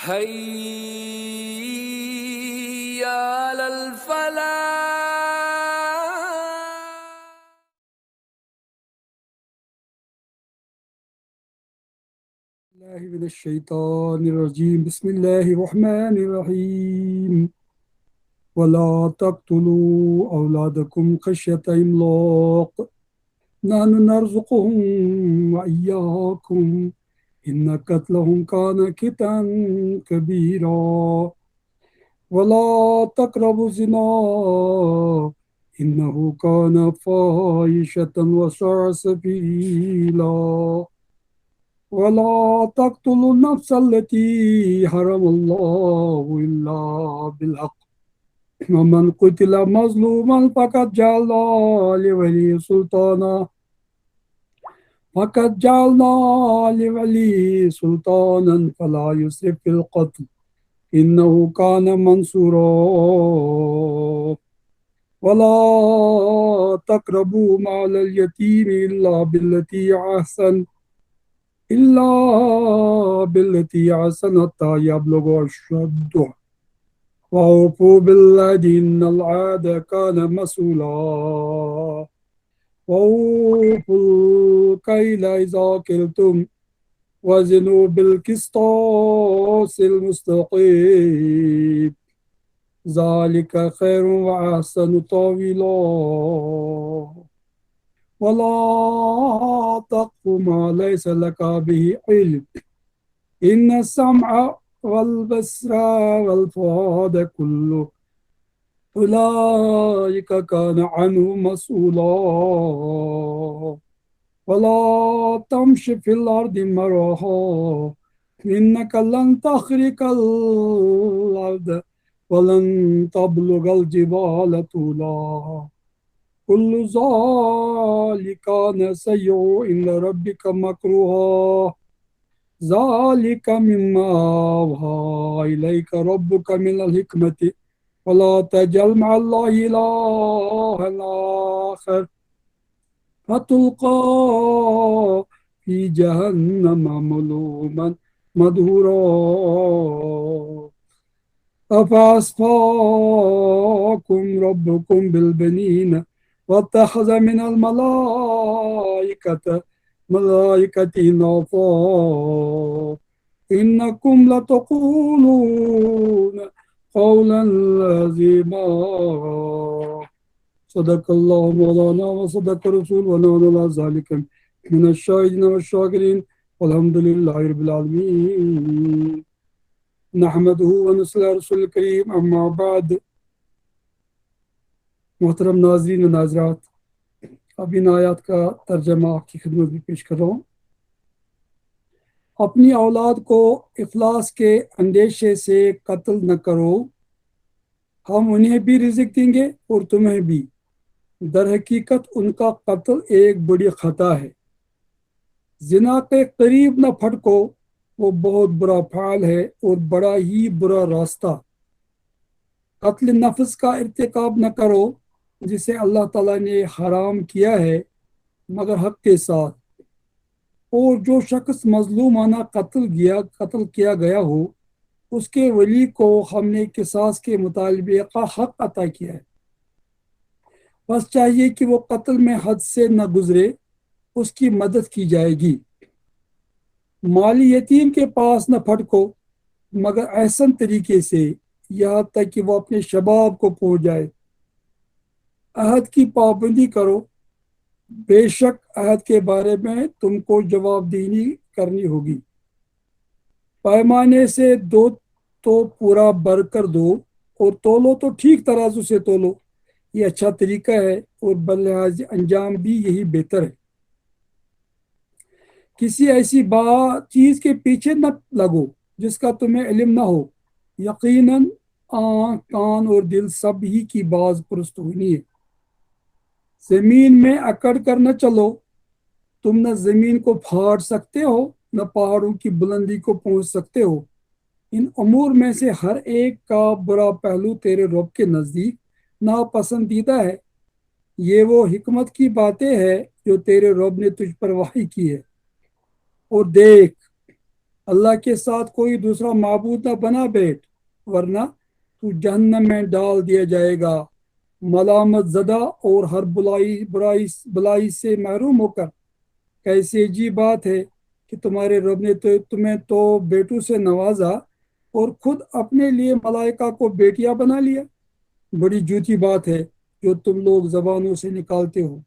حي على الفلاح. الله من الشيطان الرجيم. بسم الله الرحمن الرحيم. ولا تقتلوا أولادكم خشية إملاق نحن نرزقهم وإياكم إن قتلهم كان خطأ كبيرا ولا تقربوا الزنا إنه كان فاحشة وساء سبيلا ولا تقتلوا النفس التي حرم الله إلا بالحق ومن قتل مظلوما فقد جعلنا لوليه سلطانا فلا يسرف في القتل إنه كان منصورا ولا تقربوا مال اليتيم إلا بالتي أحسن حتى يبلغ أشده وأوفوا بالعهد إن العهد كان مسؤولا وأوفوا الكيل إذا كلتم وزنوا بالقسطاس المستقيم ذلك خير وأحسن تأويلا ولا تقف ما ليس لك به علم إن السمع والبصر والفؤاد كل أولئك كان عنه مسؤولا ولا تمش في الأرض مرحا إنك لن تخرق الأرض ولن تبلغ الجبال طولا كل ذلك كان سيئا عند ربك مكروها ذلك مما أوحى إليك ربك من الحكمة ولا تجعل مع الله إلها آخر فتلقى في جهنم ملوما مدحورا أفأصفاكم ربكم بالبنين واتخذ من الملائكة إناثا إنكم لتقولون قولا عظيما صدق الله مولانا وصدق رسول ونحن على ذلك من الشاهدين والشاكرين والحمد لله رب العالمين نحمده ونصلي على رسول الکریم اما بعد. محترم ناظرین و ناظرات، اب ان آیات کا ترجمہ آپ کی خدمت میں پیش کر رہا ہوں. اپنی اولاد کو افلاس کے اندیشے سے قتل نہ کرو، ہم انہیں بھی رزق دیں گے اور تمہیں بھی. در حقیقت ان کا قتل ایک بڑی خطا ہے. زنا کے قریب نہ پھٹکو، وہ بہت برا فعل ہے اور بڑا ہی برا راستہ. قتل نفس کا ارتکاب نہ کرو جسے اللہ تعالیٰ نے حرام کیا ہے مگر حق کے ساتھ. اور جو شخص مظلومانہ قتل کیا گیا ہو اس کے ولی کو ہم نے قصاص کے مطالبے کا حق عطا کیا ہے. بس چاہیے کہ وہ قتل میں حد سے نہ گزرے، اس کی مدد کی جائے گی. مالی یتیم کے پاس نہ پھٹکو مگر احسن طریقے سے، یہاں تک کہ وہ اپنے شباب کو پہنچ جائے. عہد کی پابندی کرو، بے شک عہد کے بارے میں تم کو جواب دہی کرنی ہوگی. پیمانے سے دو تو پورا بھر کر دو اور تولو تو ٹھیک ترازو سے تولو، یہ اچھا طریقہ ہے اور بلحاظ انجام بھی یہی بہتر ہے. کسی ایسی چیز کے پیچھے نہ لگو جس کا تمہیں علم نہ ہو. یقیناً آنکھ، کان اور دل سب ہی کی باز پرستونی ہے. زمین میں اکڑ کر نہ چلو، تم نہ زمین کو پھاڑ سکتے ہو نہ پہاڑوں کی بلندی کو پہنچ سکتے ہو. ان امور میں سے ہر ایک کا برا پہلو تیرے رب کے نزدیک ناپسندیدہ ہے. یہ وہ حکمت کی باتیں ہیں جو تیرے رب نے تجھ پر وحی کی ہے. اور دیکھ، اللہ کے ساتھ کوئی دوسرا معبود نہ بنا بیٹھ، ورنہ تو جہنم میں ڈال دیا جائے گا، ملامت زدہ اور ہر بلائی سے محروم ہو کر۔ کیسی عجیب بات ہے کہ تمہارے رب نے تمہیں تو بیٹوں سے نوازا اور خود اپنے لیے ملائکہ کو بیٹیاں بنا لیا۔ بڑی جھوٹی بات ہے جو تم لوگ زبانوں سے نکالتے ہو۔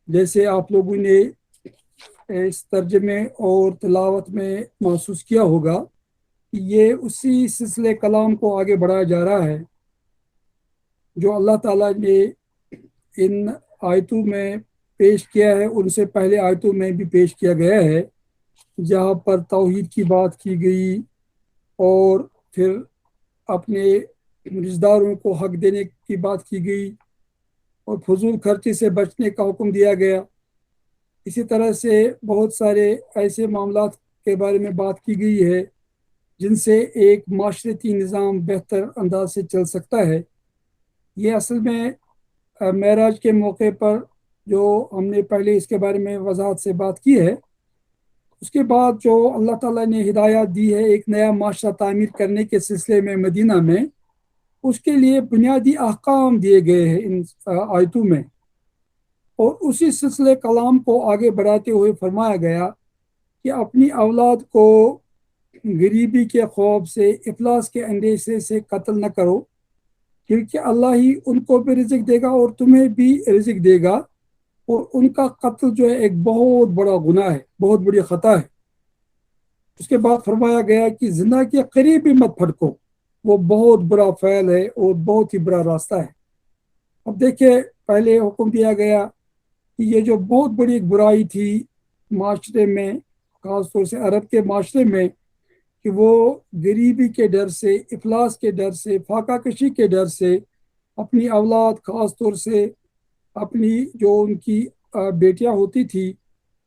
جیسے آپ لوگوں نے اس ترجمے اور تلاوت میں محسوس کیا ہوگا، یہ اسی سلسلے کلام کو آگے بڑھایا جا رہا ہے جو اللہ تعالیٰ نے ان آیتوں میں پیش کیا ہے، ان سے پہلے آیتوں میں بھی پیش کیا گیا ہے، جہاں پر توحید کی بات کی گئی اور پھر اپنے رشتہ داروں کو حق دینے کی بات کی گئی اور فضول خرچی سے بچنے کا حکم دیا گیا۔ اسی طرح سے بہت سارے ایسے معاملات کے بارے میں بات کی گئی ہے جن سے ایک معاشرتی نظام بہتر انداز سے چل سکتا ہے۔ یہ اصل میں معراج کے موقع پر جو ہم نے پہلے اس کے بارے میں وضاحت سے بات کی ہے، اس کے بعد جو اللہ تعالیٰ نے ہدایات دی ہے ایک نیا معاشرہ تعمیر کرنے کے سلسلے میں مدینہ میں، اس کے لیے بنیادی احکام دیے گئے ہیں ان آیتوں میں، اور اسی سلسلے کلام کو آگے بڑھاتے ہوئے فرمایا گیا کہ اپنی اولاد کو غریبی کے خوف سے، افلاس کے اندیشے سے قتل نہ کرو، کیونکہ اللہ ہی ان کو بھی رزق دے گا اور تمہیں بھی رزق دے گا، اور ان کا قتل جو ہے ایک بہت بڑا گناہ ہے، بہت بڑی خطا ہے۔ اس کے بعد فرمایا گیا کہ زنا کے قریب بھی مت پھٹکو، وہ بہت برا فعل ہے اور بہت ہی برا راستہ ہے۔ اب دیکھیں، پہلے حکم دیا گیا کہ یہ جو بہت بڑی ایک برائی تھی معاشرے میں، خاص طور سے عرب کے معاشرے میں، کہ وہ غریبی کے ڈر سے، افلاس کے ڈر سے، فاقہ کشی کے ڈر سے اپنی اولاد، خاص طور سے اپنی جو ان کی بیٹیاں ہوتی تھی،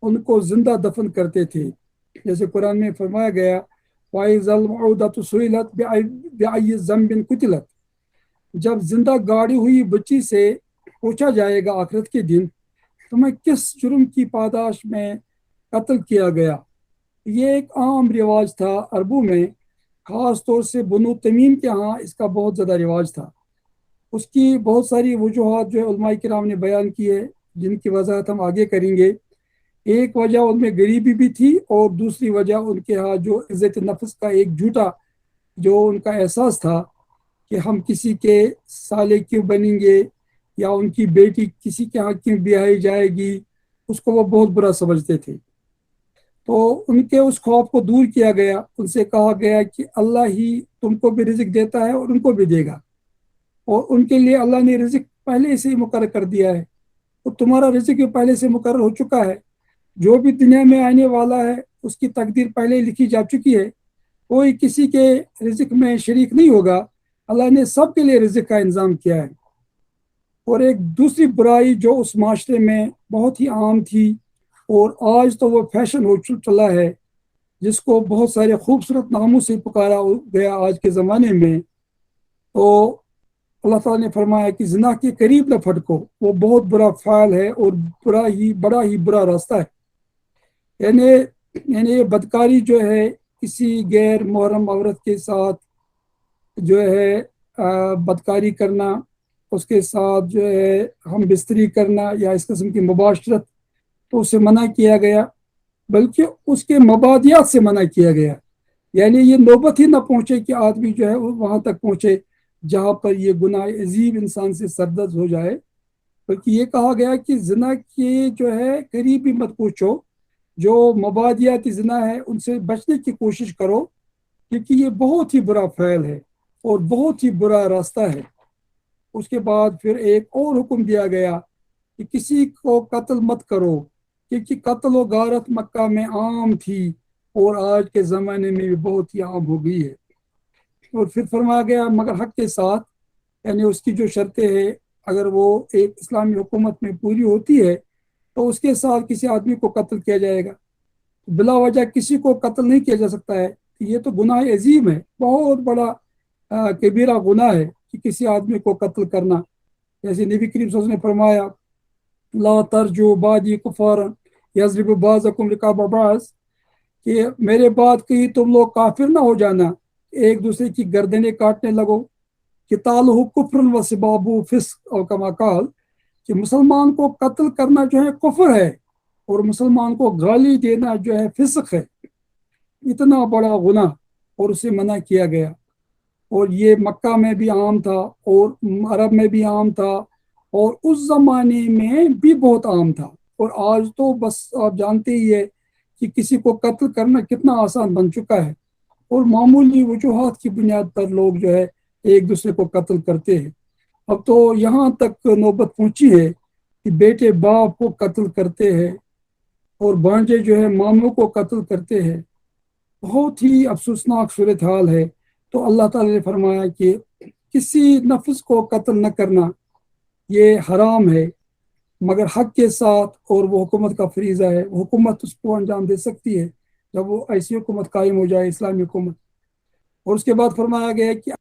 ان کو زندہ دفن کرتے تھے۔ جیسے قرآن میں فرمایا گیا وَإِذَا الْمَوْءُودَةُ سُئِلَتْ بِأَيِّ ذَنبٍ قُتِلَتْ، جب زندہ گاڑی ہوئی بچی سے پوچھا جائے گا آخرت کے دن تمہیں کس جرم کی پاداش میں قتل کیا گیا۔ یہ ایک عام رواج تھا عربوں میں، خاص طور سے بنو تمیم کے ہاں اس کا بہت زیادہ رواج تھا۔ اس کی بہت ساری وجوہات جو علماء کرام نے بیان کی ہے، جن کی وضاحت ہم آگے کریں گے۔ ایک وجہ ان میں غریبی بھی تھی، اور دوسری وجہ ان کے ہاں جو عزت نفس کا ایک جھوٹا جو ان کا احساس تھا کہ ہم کسی کے سالے کیوں بنیں گے، یا ان کی بیٹی کسی کے ہاں کیوں بیائی جائے گی، اس کو وہ بہت برا سمجھتے تھے۔ تو ان کے اس خوف کو دور کیا گیا، ان سے کہا گیا کہ اللہ ہی تم کو بھی رزق دیتا ہے اور ان کو بھی دے گا، اور ان کے لیے اللہ نے رزق پہلے سے ہی مقرر کر دیا ہے، تو تمہارا رزق بھی پہلے سے مقرر ہو چکا ہے۔ جو بھی دنیا میں آنے والا ہے اس کی تقدیر پہلے لکھی جا چکی ہے، کوئی کسی کے رزق میں شریک نہیں ہوگا، اللہ نے سب کے لیے رزق کا انتظام کیا ہے۔ اور ایک دوسری برائی جو اس معاشرے میں بہت ہی عام تھی، اور آج تو وہ فیشن ہو چلا ہے، جس کو بہت سارے خوبصورت ناموں سے پکارا گیا آج کے زمانے میں، تو اللہ تعالیٰ نے فرمایا کہ زنا کے قریب نہ پھٹکو، وہ بہت برا فعل ہے اور بڑا ہی برا راستہ ہے۔ یعنی یہ بدکاری جو ہے کسی غیر محرم عورت کے ساتھ جو ہے بدکاری کرنا، اس کے ساتھ جو ہے ہم بستری کرنا یا اس قسم کی مباشرت، تو اسے منع کیا گیا، بلکہ اس کے مبادیات سے منع کیا گیا۔ یعنی یہ نوبت ہی نہ پہنچے کہ آدمی جو ہے وہاں تک پہنچے جہاں پر یہ گناہ عظیم انسان سے سرزد ہو جائے، بلکہ یہ کہا گیا کہ زنا کے جو ہے قریب بھی مت پہنچو، جو مبادیاتی زنا ہے ان سے بچنے کی کوشش کرو، کیونکہ یہ بہت ہی برا فعل ہے اور بہت ہی برا راستہ ہے۔ اس کے بعد پھر ایک اور حکم دیا گیا کہ کسی کو قتل مت کرو، کیونکہ قتل و غارت مکہ میں عام تھی اور آج کے زمانے میں بھی بہت ہی عام ہو گئی ہے۔ اور پھر فرمایا گیا مگر حق کے ساتھ، یعنی اس کی جو شرطیں ہیں اگر وہ ایک اسلامی حکومت میں پوری ہوتی ہے تو اس کے ساتھ کسی آدمی کو قتل کیا جائے گا، بلا وجہ کسی کو قتل نہیں کیا جا سکتا ہے۔ یہ تو گناہ عظیم ہے، بہت بڑا کبیرہ گناہ ہے کہ کسی آدمی کو قتل کرنا۔ جیسے نبی کریم صلی اللہ علیہ وسلم نے فرمایا لا ترجو بعدی کفارا یضرب بعضکم رقاب بعض، کہ میرے بعد کہیں تم لوگ کافر نہ ہو جانا، ایک دوسرے کی گردنیں کاٹنے لگو. قتالہ کفر و سبابہ فسق، اور کما قال کہ مسلمان کو قتل کرنا جو ہے کفر ہے، اور مسلمان کو گالی دینا جو ہے فسق ہے. اتنا بڑا گناہ، اور اسے منع کیا گیا. اور یہ مکہ میں بھی عام تھا، اور عرب میں بھی عام تھا، اور اس زمانے میں بھی بہت عام تھا. اور آج تو بس آپ جانتے ہی ہے کہ کسی کو قتل کرنا کتنا آسان بن چکا ہے، اور معمولی وجوہات کی بنیاد پر لوگ جو ہے ایک دوسرے کو قتل کرتے ہیں. اب تو یہاں تک نوبت پہنچی ہے کہ بیٹے باپ کو قتل کرتے ہیں، اور بانجے جو ہے ماموں کو قتل کرتے ہیں. بہت ہی افسوسناک صورتحال ہے. تو اللہ تعالی نے فرمایا کہ کسی نفس کو قتل نہ کرنا یہ حرام ہے مگر حق کے ساتھ، اور وہ حکومت کا فریضہ ہے. حکومت اس کو انجام دے سکتی ہے جب وہ ایسی حکومت قائم ہو جائے، اسلامی حکومت. اور اس کے بعد فرمایا گیا ہے کہ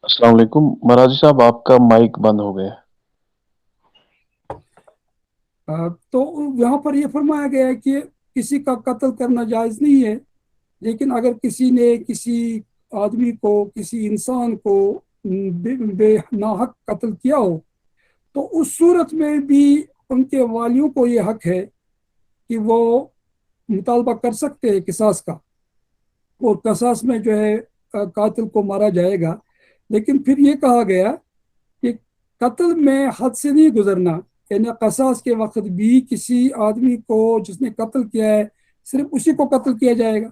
السلام علیکم مراجی صاحب، آپ کا مائک بند ہو گیا. تو یہاں پر یہ فرمایا گیا ہے کہ کسی کا قتل کرنا جائز نہیں ہے، لیکن اگر کسی نے کسی آدمی کو، کسی انسان کو بے ناحق قتل کیا ہو، تو اس صورت میں بھی ان کے والیوں کو یہ حق ہے کہ وہ مطالبہ کر سکتے ہیں قصاص کا، اور قصاص میں جو ہے قاتل کو مارا جائے گا. لیکن پھر یہ کہا گیا کہ قتل میں حد سے نہیں گزرنا، یعنی قصاص کے وقت بھی کسی آدمی کو جس نے قتل کیا ہے صرف اسی کو قتل کیا جائے گا،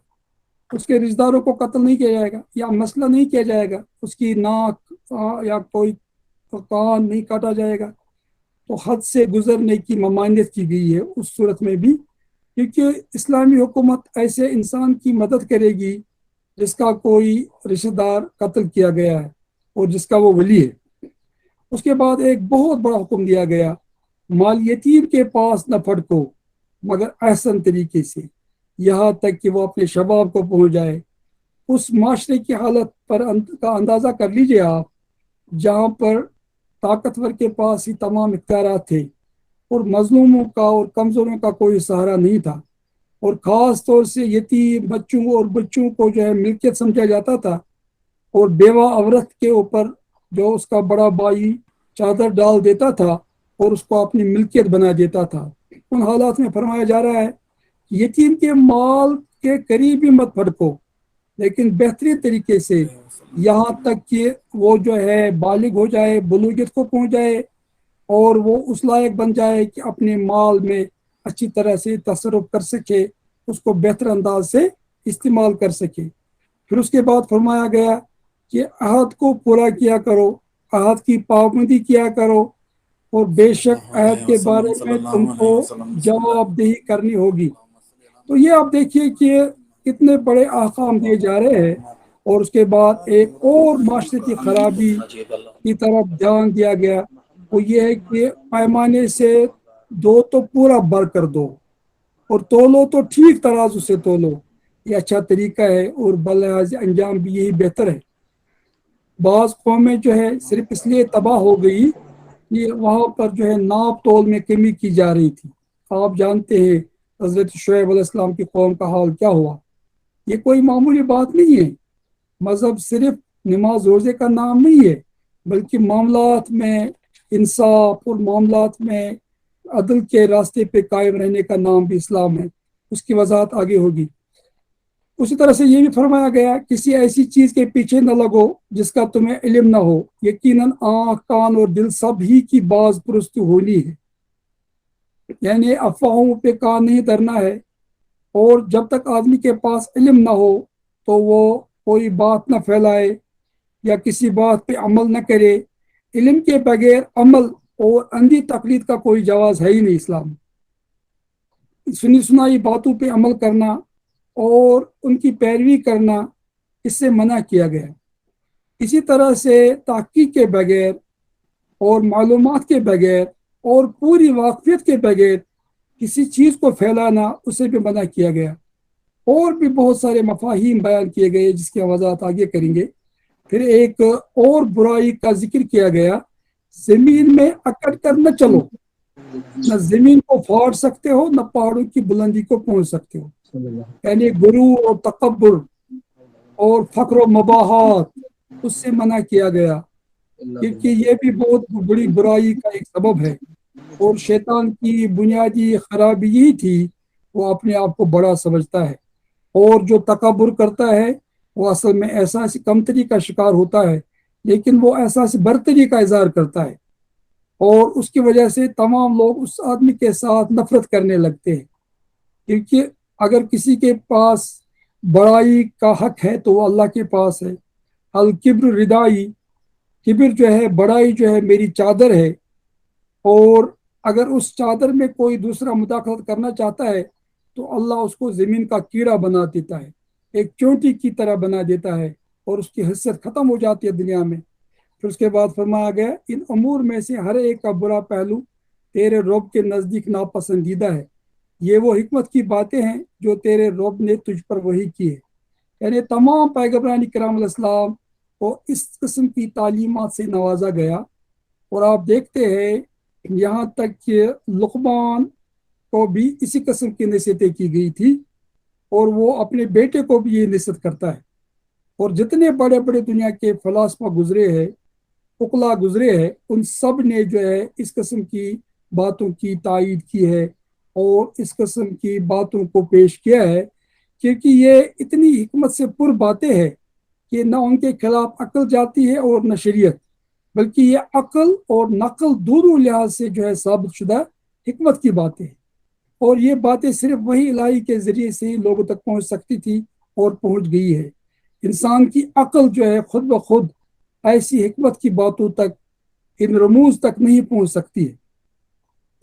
اس کے رشتہ داروں کو قتل نہیں کیا جائے گا، یا مسئلہ نہیں کیا جائے گا، اس کی ناک یا کوئی کان نہیں کاٹا جائے گا. تو حد سے گزرنے کی ممانعت کی گئی ہے اس صورت میں بھی، کیونکہ اسلامی حکومت ایسے انسان کی مدد کرے گی جس کا کوئی رشتہ دار قتل کیا گیا ہے اور جس کا وہ ولی ہے. اس کے بعد ایک بہت بڑا حکم دیا گیا، مال یتیم کے پاس نہ پھٹکو مگر احسن طریقے سے، یہاں تک کہ وہ اپنے شباب کو پہنچ جائے. اس معاشرے کی حالت پر کا اندازہ کر لیجئے آپ، جہاں پر طاقتور کے پاس ہی تمام اختیارات تھے، اور مظلوموں کا اور کمزوروں کا کوئی سہارا نہیں تھا، اور خاص طور سے یتیم بچوں اور بچوں کو جو ہے ملکیت سمجھا جاتا تھا، اور بیوہ عورت کے اوپر جو اس کا بڑا بھائی چادر ڈال دیتا تھا اور اس کو اپنی ملکیت بنا دیتا تھا. ان حالات میں فرمایا جا رہا ہے یتیم کے مال کے قریب ہی مت پھٹکو، لیکن بہترین طریقے سے، یہاں تک کہ وہ جو ہے بالغ ہو جائے، بلوغیت کو پہنچ جائے، اور وہ اس لائق بن جائے کہ اپنے مال میں اچھی طرح سے تصرف کر سکے، اس کو بہتر انداز سے استعمال کر سکے. پھر اس کے بعد فرمایا گیا کہ عہد کو پورا کیا کرو، عہد کی پابندی کیا کرو، اور بے شک عہد کے بارے میں تم کو جواب دہی کرنی ہوگی. تو یہ آپ دیکھیے کہ کتنے بڑے احکام دیے جا رہے ہیں. اور اس کے بعد ایک اور معاشرتی خرابی کی طرف دھیان دیا گیا، وہ یہ ہے کہ پیمانے سے دو تو پورا بھر کر دو، اور تولو تو ٹھیک ترازو سے تولو، یہ اچھا طریقہ ہے، اور بلحاظ انجام بھی یہی بہتر ہے. بعض قومیں جو ہے صرف اس لیے تباہ ہو گئی کہ وہاں پر جو ہے ناپ تول میں کمی کی جا رہی تھی. آپ جانتے ہیں حضرت شعیب علیہ السلام کی قوم کا حال کیا ہوا. یہ کوئی معمولی بات نہیں ہے. مذہب صرف نماز روزے کا نام نہیں ہے، بلکہ معاملات میں انصاف اور معاملات میں عدل کے راستے پہ قائم رہنے کا نام بھی اسلام ہے. اس کی وضاحت آگے ہوگی. اسی طرح سے یہ بھی فرمایا گیا کسی ایسی چیز کے پیچھے نہ لگو جس کا تمہیں علم نہ ہو، یقیناً آنکھ کان اور دل سب ہی کی باز پرست ہونی ہے. یعنی افواہوں پہ کان نہیں دھرنا ہے، اور جب تک آدمی کے پاس علم نہ ہو تو وہ کوئی بات نہ پھیلائے یا کسی بات پہ عمل نہ کرے. علم کے بغیر عمل اور اندھی تقلید کا کوئی جواز ہے ہی نہیں اسلام. سنی سنائی باتوں پہ عمل کرنا اور ان کی پیروی کرنا اس سے منع کیا گیا. اسی طرح سے تحقیق کے بغیر اور معلومات کے بغیر اور پوری واقفیت کے بغیر کسی چیز کو پھیلانا اسے بھی منع کیا گیا، اور بھی بہت سارے مفاہیم بیان کیے گئے جس کی وضاحت آگے کریں گے۔ پھر ایک اور برائی کا ذکر کیا گیا، زمین میں اکڑ کر نہ چلو، نہ زمین کو پھاڑ سکتے ہو نہ پہاڑوں کی بلندی کو پہنچ سکتے ہو، یعنی غرور اور تکبر اور فخر و مباحات اس سے منع کیا گیا، کیونکہ یہ بھی بہت بڑی برائی کا ایک سبب ہے، اور شیطان کی بنیادی خرابی یہی تھی، وہ اپنے آپ کو بڑا سمجھتا ہے، اور جو تکبر کرتا ہے وہ اصل میں احساس کمتری کا شکار ہوتا ہے، لیکن وہ احساس برتری کا اظہار کرتا ہے، اور اس کی وجہ سے تمام لوگ اس آدمی کے ساتھ نفرت کرنے لگتے ہیں، کیونکہ اگر کسی کے پاس بڑائی کا حق ہے تو وہ اللہ کے پاس ہے۔ الکبر ردائی، کبر جو ہے، بڑائی جو ہے میری چادر ہے، اور اگر اس چادر میں کوئی دوسرا مداخلت کرنا چاہتا ہے تو اللہ اس کو زمین کا کیڑا بنا دیتا ہے، ایک چونٹی کی طرح بنا دیتا ہے، اور اس کی حیثیت ختم ہو جاتی ہے دنیا میں۔ پھر اس کے بعد فرمایا گیا، ان امور میں سے ہر ایک کا برا پہلو تیرے رب کے نزدیک ناپسندیدہ ہے، یہ وہ حکمت کی باتیں ہیں جو تیرے رب نے تجھ پر وحی کی ہے۔ یعنی تمام پیغمبران کرام علیہ السلام کو اس قسم کی تعلیمات سے نوازا گیا، اور آپ دیکھتے ہیں یہاں تک کہ لقمان کو بھی اسی قسم کی نصیحتیں کی گئی تھی، اور وہ اپنے بیٹے کو بھی یہ نصیحت کرتا ہے، اور جتنے بڑے بڑے دنیا کے فلاسفہ گزرے ہیں، عقلا گزرے ہیں، ان سب نے جو ہے اس قسم کی باتوں کی تائید کی ہے، اور اس قسم کی باتوں کو پیش کیا ہے، کیونکہ یہ اتنی حکمت سے پر باتیں ہیں کہ نہ ان کے خلاف عقل جاتی ہے اور نہ شریعت، بلکہ یہ عقل اور نقل دونوں لحاظ سے جو ہے ثابت شدہ حکمت کی باتیں ہیں، اور یہ باتیں صرف وہی الہی کے ذریعے سے ہی لوگوں تک پہنچ سکتی تھی، اور پہنچ گئی ہے۔ انسان کی عقل جو ہے خود بخود ایسی حکمت کی باتوں تک، ان رموز تک نہیں پہنچ سکتی ہے۔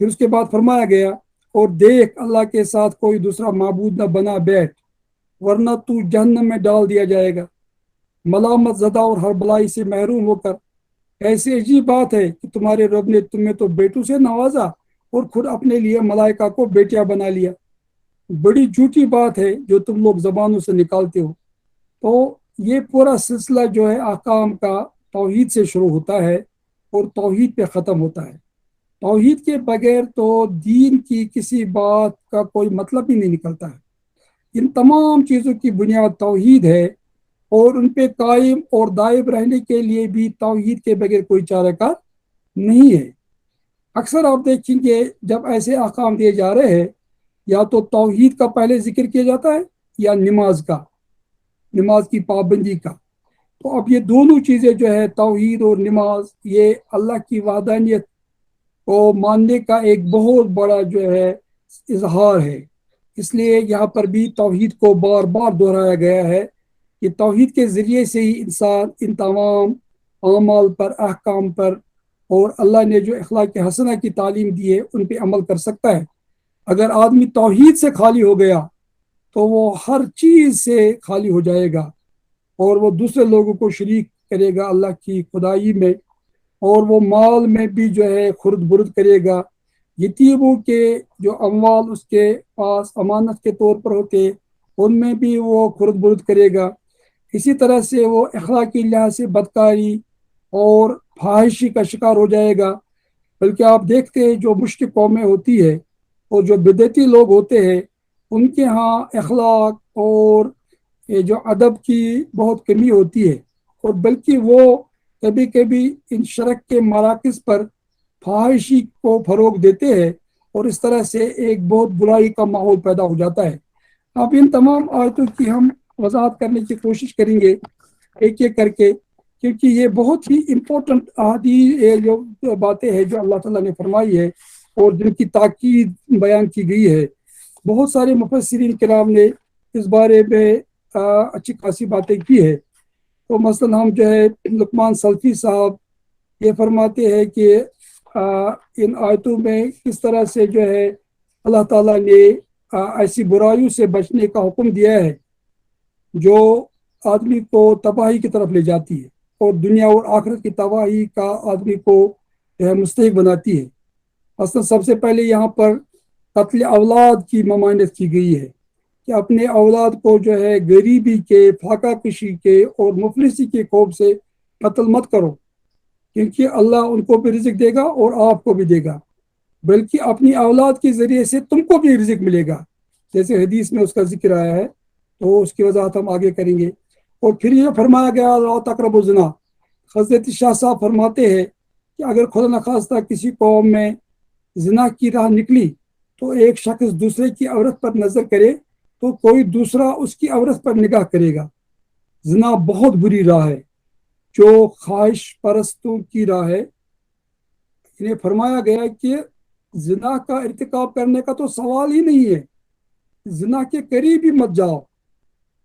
پھر اس کے بعد فرمایا گیا، اور دیکھ اللہ کے ساتھ کوئی دوسرا معبود نہ بنا بیٹھ، ورنہ تو جہنم میں ڈال دیا جائے گا، ملامت زدہ اور ہر بلائی سے محروم ہو کر۔ ایسی عجیب بات ہے کہ تمہارے رب نے تمہیں تو بیٹوں سے نوازا اور خود اپنے لیے ملائکہ کو بیٹیاں بنا لیا، بڑی جھوٹی بات ہے جو تم لوگ زبانوں سے نکالتے ہو۔ تو یہ پورا سلسلہ جو ہے احکام کا توحید سے شروع ہوتا ہے اور توحید پہ ختم ہوتا ہے۔ توحید کے بغیر تو دین کی کسی بات کا کوئی مطلب ہی نہیں نکلتا ہے۔ ان تمام چیزوں کی بنیاد توحید ہے، اور ان پہ قائم اور دائم رہنے کے لیے بھی توحید کے بغیر کوئی چارہ کار نہیں ہے۔ اکثر آپ دیکھیں گے جب ایسے احکام دیے جا رہے ہیں، یا تو توحید کا پہلے ذکر کیا جاتا ہے یا نماز کا، نماز کی پابندی کا۔ تو اب یہ دونوں چیزیں جو ہے، توحید اور نماز، یہ اللہ کی وحدانیت کو ماننے کا ایک بہت بڑا جو ہے اظہار ہے، اس لیے یہاں پر بھی توحید کو بار بار دہرایا گیا ہے کہ توحید کے ذریعے سے ہی انسان ان تمام اعمال پر، احکام پر، اور اللہ نے جو اخلاق حسنہ کی تعلیم دی ہے ان پہ عمل کر سکتا ہے۔ اگر آدمی توحید سے خالی ہو گیا تو وہ ہر چیز سے خالی ہو جائے گا، اور وہ دوسرے لوگوں کو شریک کرے گا اللہ کی خدائی میں، اور وہ مال میں بھی جو ہے خرد برد کرے گا، یتیموں کے جو اموال اس کے پاس امانت کے طور پر ہوتے ان میں بھی وہ خرد برد کرے گا۔ اسی طرح سے وہ اخلاقی لحاظ سے بدکاری اور فحاشی کا شکار ہو جائے گا۔ بلکہ آپ دیکھتے ہیں جو مشرک قومیں ہوتی ہے اور جو بدعتی لوگ ہوتے ہیں، ان کے ہاں اخلاق اور یہ جو ادب کی بہت کمی ہوتی ہے، اور بلکہ وہ کبھی کبھی ان شرک کے مراکز پر فحاشی کو فروغ دیتے ہیں، اور اس طرح سے ایک بہت برائی کا ماحول پیدا ہو جاتا ہے۔ اب ان تمام آیتوں کی ہم وضاحت کرنے کی کوشش کریں گے ایک ایک کر کے، کیونکہ یہ بہت ہی امپورٹنٹ احادیث جو باتیں ہیں جو اللہ تعالیٰ نے فرمائی ہے اور جن کی تاکید بیان کی گئی ہے۔ بہت سارے مفسرین کرام نے اس بارے میں اچھی خاصی باتیں کی ہے۔ تو مثلا ہم جو ہے لقمان سلفی صاحب یہ فرماتے ہیں کہ ان آیتوں میں کس طرح سے جو ہے اللہ تعالیٰ نے ایسی برائیوں سے بچنے کا حکم دیا ہے جو آدمی کو تباہی کی طرف لے جاتی ہے، اور دنیا اور آخرت کی تباہی کا آدمی کو جو ہے مستحق بناتی ہے۔ اصلا سب سے پہلے یہاں پر قتل اولاد کی ممانعت کی گئی ہے کہ اپنے اولاد کو جو ہے غریبی کے، فاقہ کشی کے اور مفلسی کے خوف سے قتل مت کرو، کیونکہ اللہ ان کو بھی رزق دے گا اور آپ کو بھی دے گا، بلکہ اپنی اولاد کے ذریعے سے تم کو بھی رزق ملے گا، جیسے حدیث میں اس کا ذکر آیا ہے، تو اس کی وضاحت ہم آگے کریں گے۔ اور پھر یہ فرمایا گیا لا تقربوا الزنا۔ حضرت شاہ صاحب فرماتے ہیں کہ اگر خدا نخواستہ کسی قوم میں زنا کی راہ نکلی تو ایک شخص دوسرے کی عورت پر نظر کرے تو کوئی دوسرا اس کی عورت پر نگاہ کرے گا۔ زنا بہت بری راہ ہے جو خواہش پرستوں کی راہ ہے۔ انہیں فرمایا گیا کہ زنا کا ارتکاب کرنے کا تو سوال ہی نہیں ہے، زنا کے قریب ہی مت جاؤ۔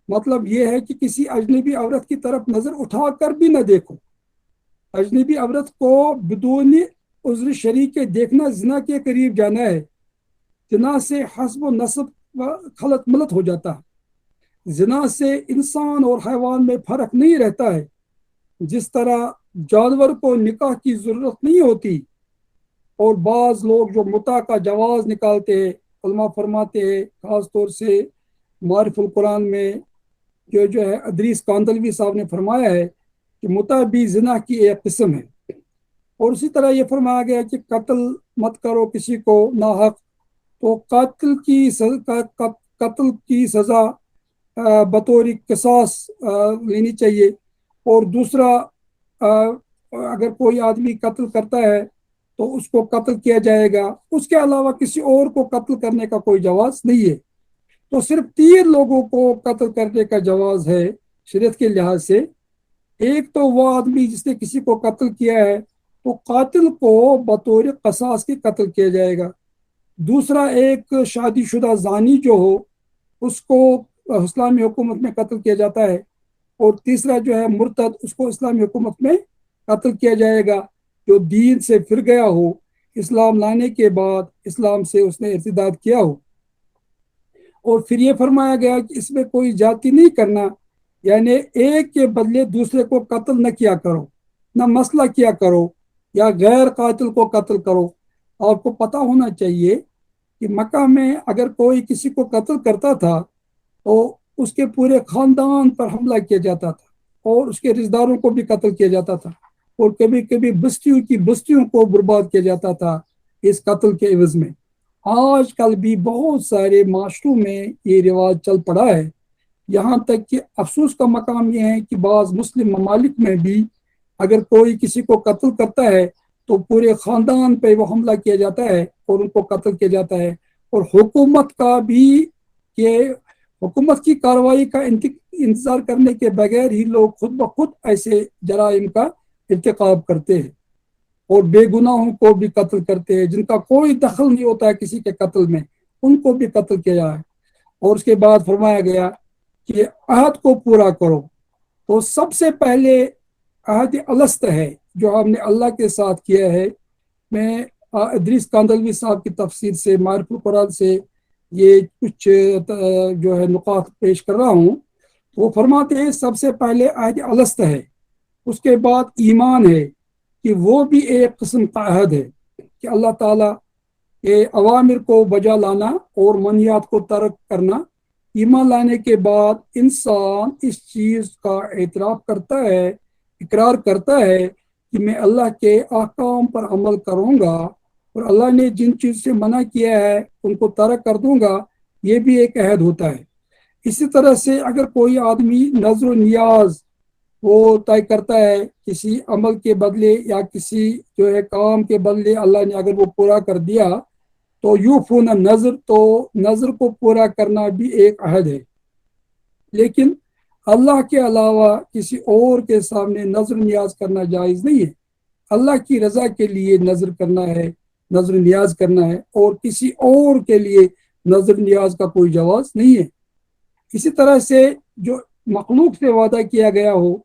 مطلب یہ ہے کہ کسی اجنبی عورت کی طرف نظر اٹھا کر بھی نہ دیکھو۔ اجنبی عورت کو بدون عذر شرعی کے دیکھنا زنا کے قریب جانا ہے۔ زنا سے حسب و نسب خلط ملط ہو جاتا ہے۔ زنا سے انسان اور حیوان میں فرق نہیں رہتا ہے۔ جس طرح جانور کو نکاح کی ضرورت نہیں ہوتی اور بعض لوگ جو متع کا جواز نکالتے ہیں، علماء فرماتے ہیں خاص طور سے معرف القرآن میں جو ہے ادریس کاندلوی صاحب نے فرمایا ہے کہ متع بھی زنا کی ایک قسم ہے۔ اور اسی طرح یہ فرمایا گیا کہ قتل مت کرو کسی کو ناحق، تو قاتل کی سزا بطور قصاص لینی چاہیے۔ اور دوسرا اگر کوئی آدمی قتل کرتا ہے تو اس کو قتل کیا جائے گا، اس کے علاوہ کسی اور کو قتل کرنے کا کوئی جواز نہیں ہے۔ تو صرف 3 لوگوں کو قتل کرنے کا جواز ہے شریعت کے لحاظ سے۔ ایک تو وہ آدمی جس نے کسی کو قتل کیا ہے تو قاتل کو بطور قصاص کے قتل کیا جائے گا۔ دوسرا ایک شادی شدہ زانی جو ہو اس کو اسلامی حکومت میں قتل کیا جاتا ہے۔ اور تیسرا جو ہے مرتد، اس کو اسلامی حکومت میں قتل کیا جائے گا جو دین سے پھر گیا ہو، اسلام لانے کے بعد اسلام سے اس نے ارتداد کیا ہو۔ اور پھر یہ فرمایا گیا کہ اس میں کوئی جاتی نہیں کرنا، یعنی ایک کے بدلے دوسرے کو قتل نہ کیا کرو، نہ مسئلہ کیا کرو یا غیر قاتل کو قتل کرو۔ آپ کو پتہ ہونا چاہیے کہ مکہ میں اگر کوئی کسی کو قتل کرتا تھا تو اس کے پورے خاندان پر حملہ کیا جاتا تھا اور اس کے رشتہ داروں کو بھی قتل کیا جاتا تھا، اور کبھی کبھی بستیوں کو برباد کیا جاتا تھا اس قتل کے عوض میں۔ آج کل بھی بہت سارے معاشروں میں یہ رواج چل پڑا ہے، یہاں تک کہ افسوس کا مقام یہ ہے کہ بعض مسلم ممالک میں بھی اگر کوئی کسی کو قتل کرتا ہے تو پورے خاندان پہ وہ حملہ کیا جاتا ہے اور ان کو قتل کیا جاتا ہے، اور حکومت کا بھی کہ حکومت کی کارروائی کا انتظار کرنے کے بغیر ہی لوگ خود بخود ایسے جرائم کا ارتکاب کرتے ہیں اور بے گناہوں کو بھی قتل کرتے ہیں، جن کا کوئی دخل نہیں ہوتا ہے کسی کے قتل میں، ان کو بھی قتل کیا جائے۔ اور اس کے بعد فرمایا گیا کہ عہد کو پورا کرو۔ تو سب سے پہلے عہد الست ہے جو ہم نے اللہ کے ساتھ کیا ہے۔ میں ادریس کاندلوی صاحب کی تفسیر سے، معرف القرآن سے یہ کچھ جو ہے نقاط پیش کر رہا ہوں۔ وہ فرماتے ہیں سب سے پہلے عہد الست ہے، اس کے بعد ایمان ہے کہ وہ بھی ایک قسم کا عہد ہے کہ اللہ تعالیٰ کے اوامر کو بجا لانا اور منہیات کو ترک کرنا۔ ایمان لانے کے بعد انسان اس چیز کا اعتراف کرتا ہے، اقرار کرتا ہے کہ میں اللہ کے احکام پر عمل کروں گا اور اللہ نے جن چیز سے منع کیا ہے ان کو ترک کر دوں گا، یہ بھی ایک عہد ہوتا ہے۔ اسی طرح سے اگر کوئی آدمی نظر و نیاز وہ طے کرتا ہے کسی عمل کے بدلے یا کسی جو ہے کام کے بدلے، اللہ نے اگر وہ پورا کر دیا تو یوفون نظر، تو نظر کو پورا کرنا بھی ایک عہد ہے۔ لیکن اللہ کے علاوہ کسی اور کے سامنے نظر نیاز کرنا جائز نہیں ہے۔ اللہ کی رضا کے لیے نظر کرنا ہے، نظر نیاز کرنا ہے، اور کسی اور کے لیے نظر نیاز کا کوئی جواز نہیں ہے۔ اسی طرح سے جو مخلوق سے وعدہ کیا گیا ہو،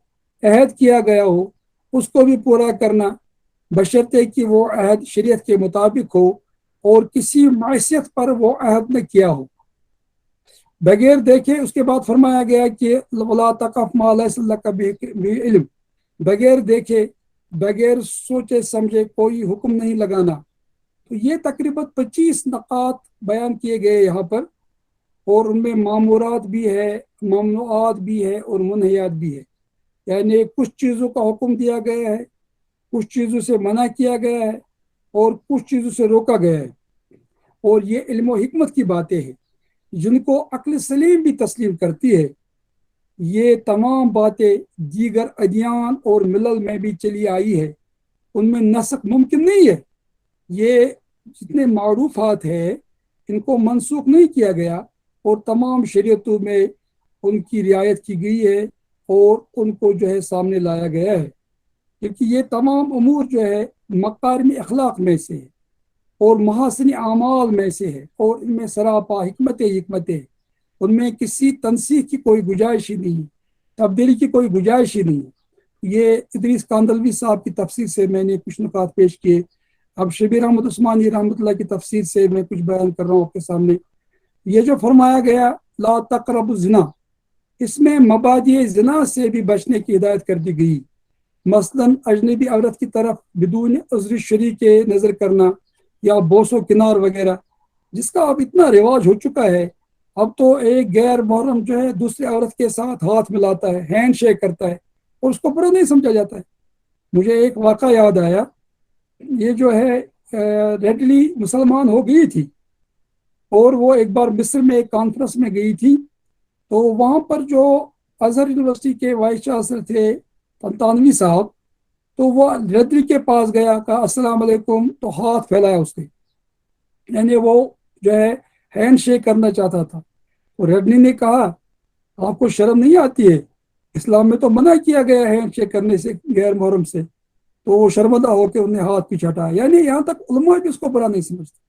عہد کیا گیا ہو، اس کو بھی پورا کرنا، بشرطے کہ وہ عہد شریعت کے مطابق ہو اور کسی معصیت پر وہ عہد نہ کیا ہو بغیر دیکھے۔ اس کے بعد فرمایا گیا کہ وَلَا تَقَفْ مَا لَيْسَ لَكَ بِهِ عِلْم، بغیر دیکھے، بغیر سوچے سمجھے کوئی حکم نہیں لگانا۔ تو یہ تقریباً 25 نقاط بیان کیے گئے یہاں پر، اور ان میں معمورات بھی ہے، ممنوعات بھی ہے اور منہیات بھی ہے، یعنی کچھ چیزوں کا حکم دیا گیا ہے، کچھ چیزوں سے منع کیا گیا ہے، اور کچھ چیزوں سے روکا گیا ہے۔ اور یہ علم و حکمت کی باتیں ہیں جن کو عقل سلیم بھی تسلیم کرتی ہے۔ یہ تمام باتیں دیگر ادیان اور ملل میں بھی چلی آئی ہے، ان میں نسخ ممکن نہیں ہے۔ یہ جتنے معروفات ہیں ان کو منسوخ نہیں کیا گیا، اور تمام شریعتوں میں ان کی رعایت کی گئی ہے اور ان کو جو ہے سامنے لایا گیا ہے، کیونکہ یہ تمام امور جو ہے مکارم اخلاق میں سے ہے اور محاسن اعمال میں سے ہے، اور ان میں سراپا حکمتیں، ان میں کسی تنسیخ کی کوئی گنجائش ہی نہیں، تبدیلی کی کوئی گنجائش ہی نہیں۔ یہ ادریس کاندلوی صاحب کی تفسیر سے میں نے کچھ نکات پیش کیے، اب شبیر احمد عثمانی رحمۃ اللہ کی تفسیر سے میں کچھ بیان کر رہا ہوں آپ کے سامنے۔ یہ جو فرمایا گیا لا تقربوا الزنا، اس میں مبادئ زنا سے بھی بچنے کی ہدایت کر دی گئی، مثلا اجنبی عورت کی طرف بدون عذر شرعی کے نظر کرنا یا بوس و کنار وغیرہ، جس کا اب اتنا رواج ہو چکا ہے۔ اب تو ایک غیر محرم جو ہے دوسری عورت کے ساتھ ہاتھ ملاتا ہے، ہینڈ شیک کرتا ہے، اور اس کو برا نہیں سمجھا جاتا ہے۔ مجھے ایک واقعہ یاد آیا، یہ جو ہے ریڈلی مسلمان ہو گئی تھی، اور وہ ایک بار مصر میں ایک کانفرنس میں گئی تھی، تو وہاں پر جو ازہر یونیورسٹی کے وائس چانسلر تھے طنطاوی صاحب، تو وہ ریڈلی کے پاس گیا، کہا السلام علیکم، تو ہاتھ پھیلایا اس نے، یعنی وہ جو ہے ہینڈ شیک کرنا چاہتا تھا۔ اور ریڈلی نے کہا آپ کو شرم نہیں آتی ہے؟ اسلام میں تو منع کیا گیا ہے ہینڈ شیک کرنے سے غیر محرم سے۔ تو وہ شرمندہ ہو کے انہیں ہاتھ پیچھے ہٹایا، یعنی یہاں تک علماء بھی اس کو برا نہیں سمجھتے،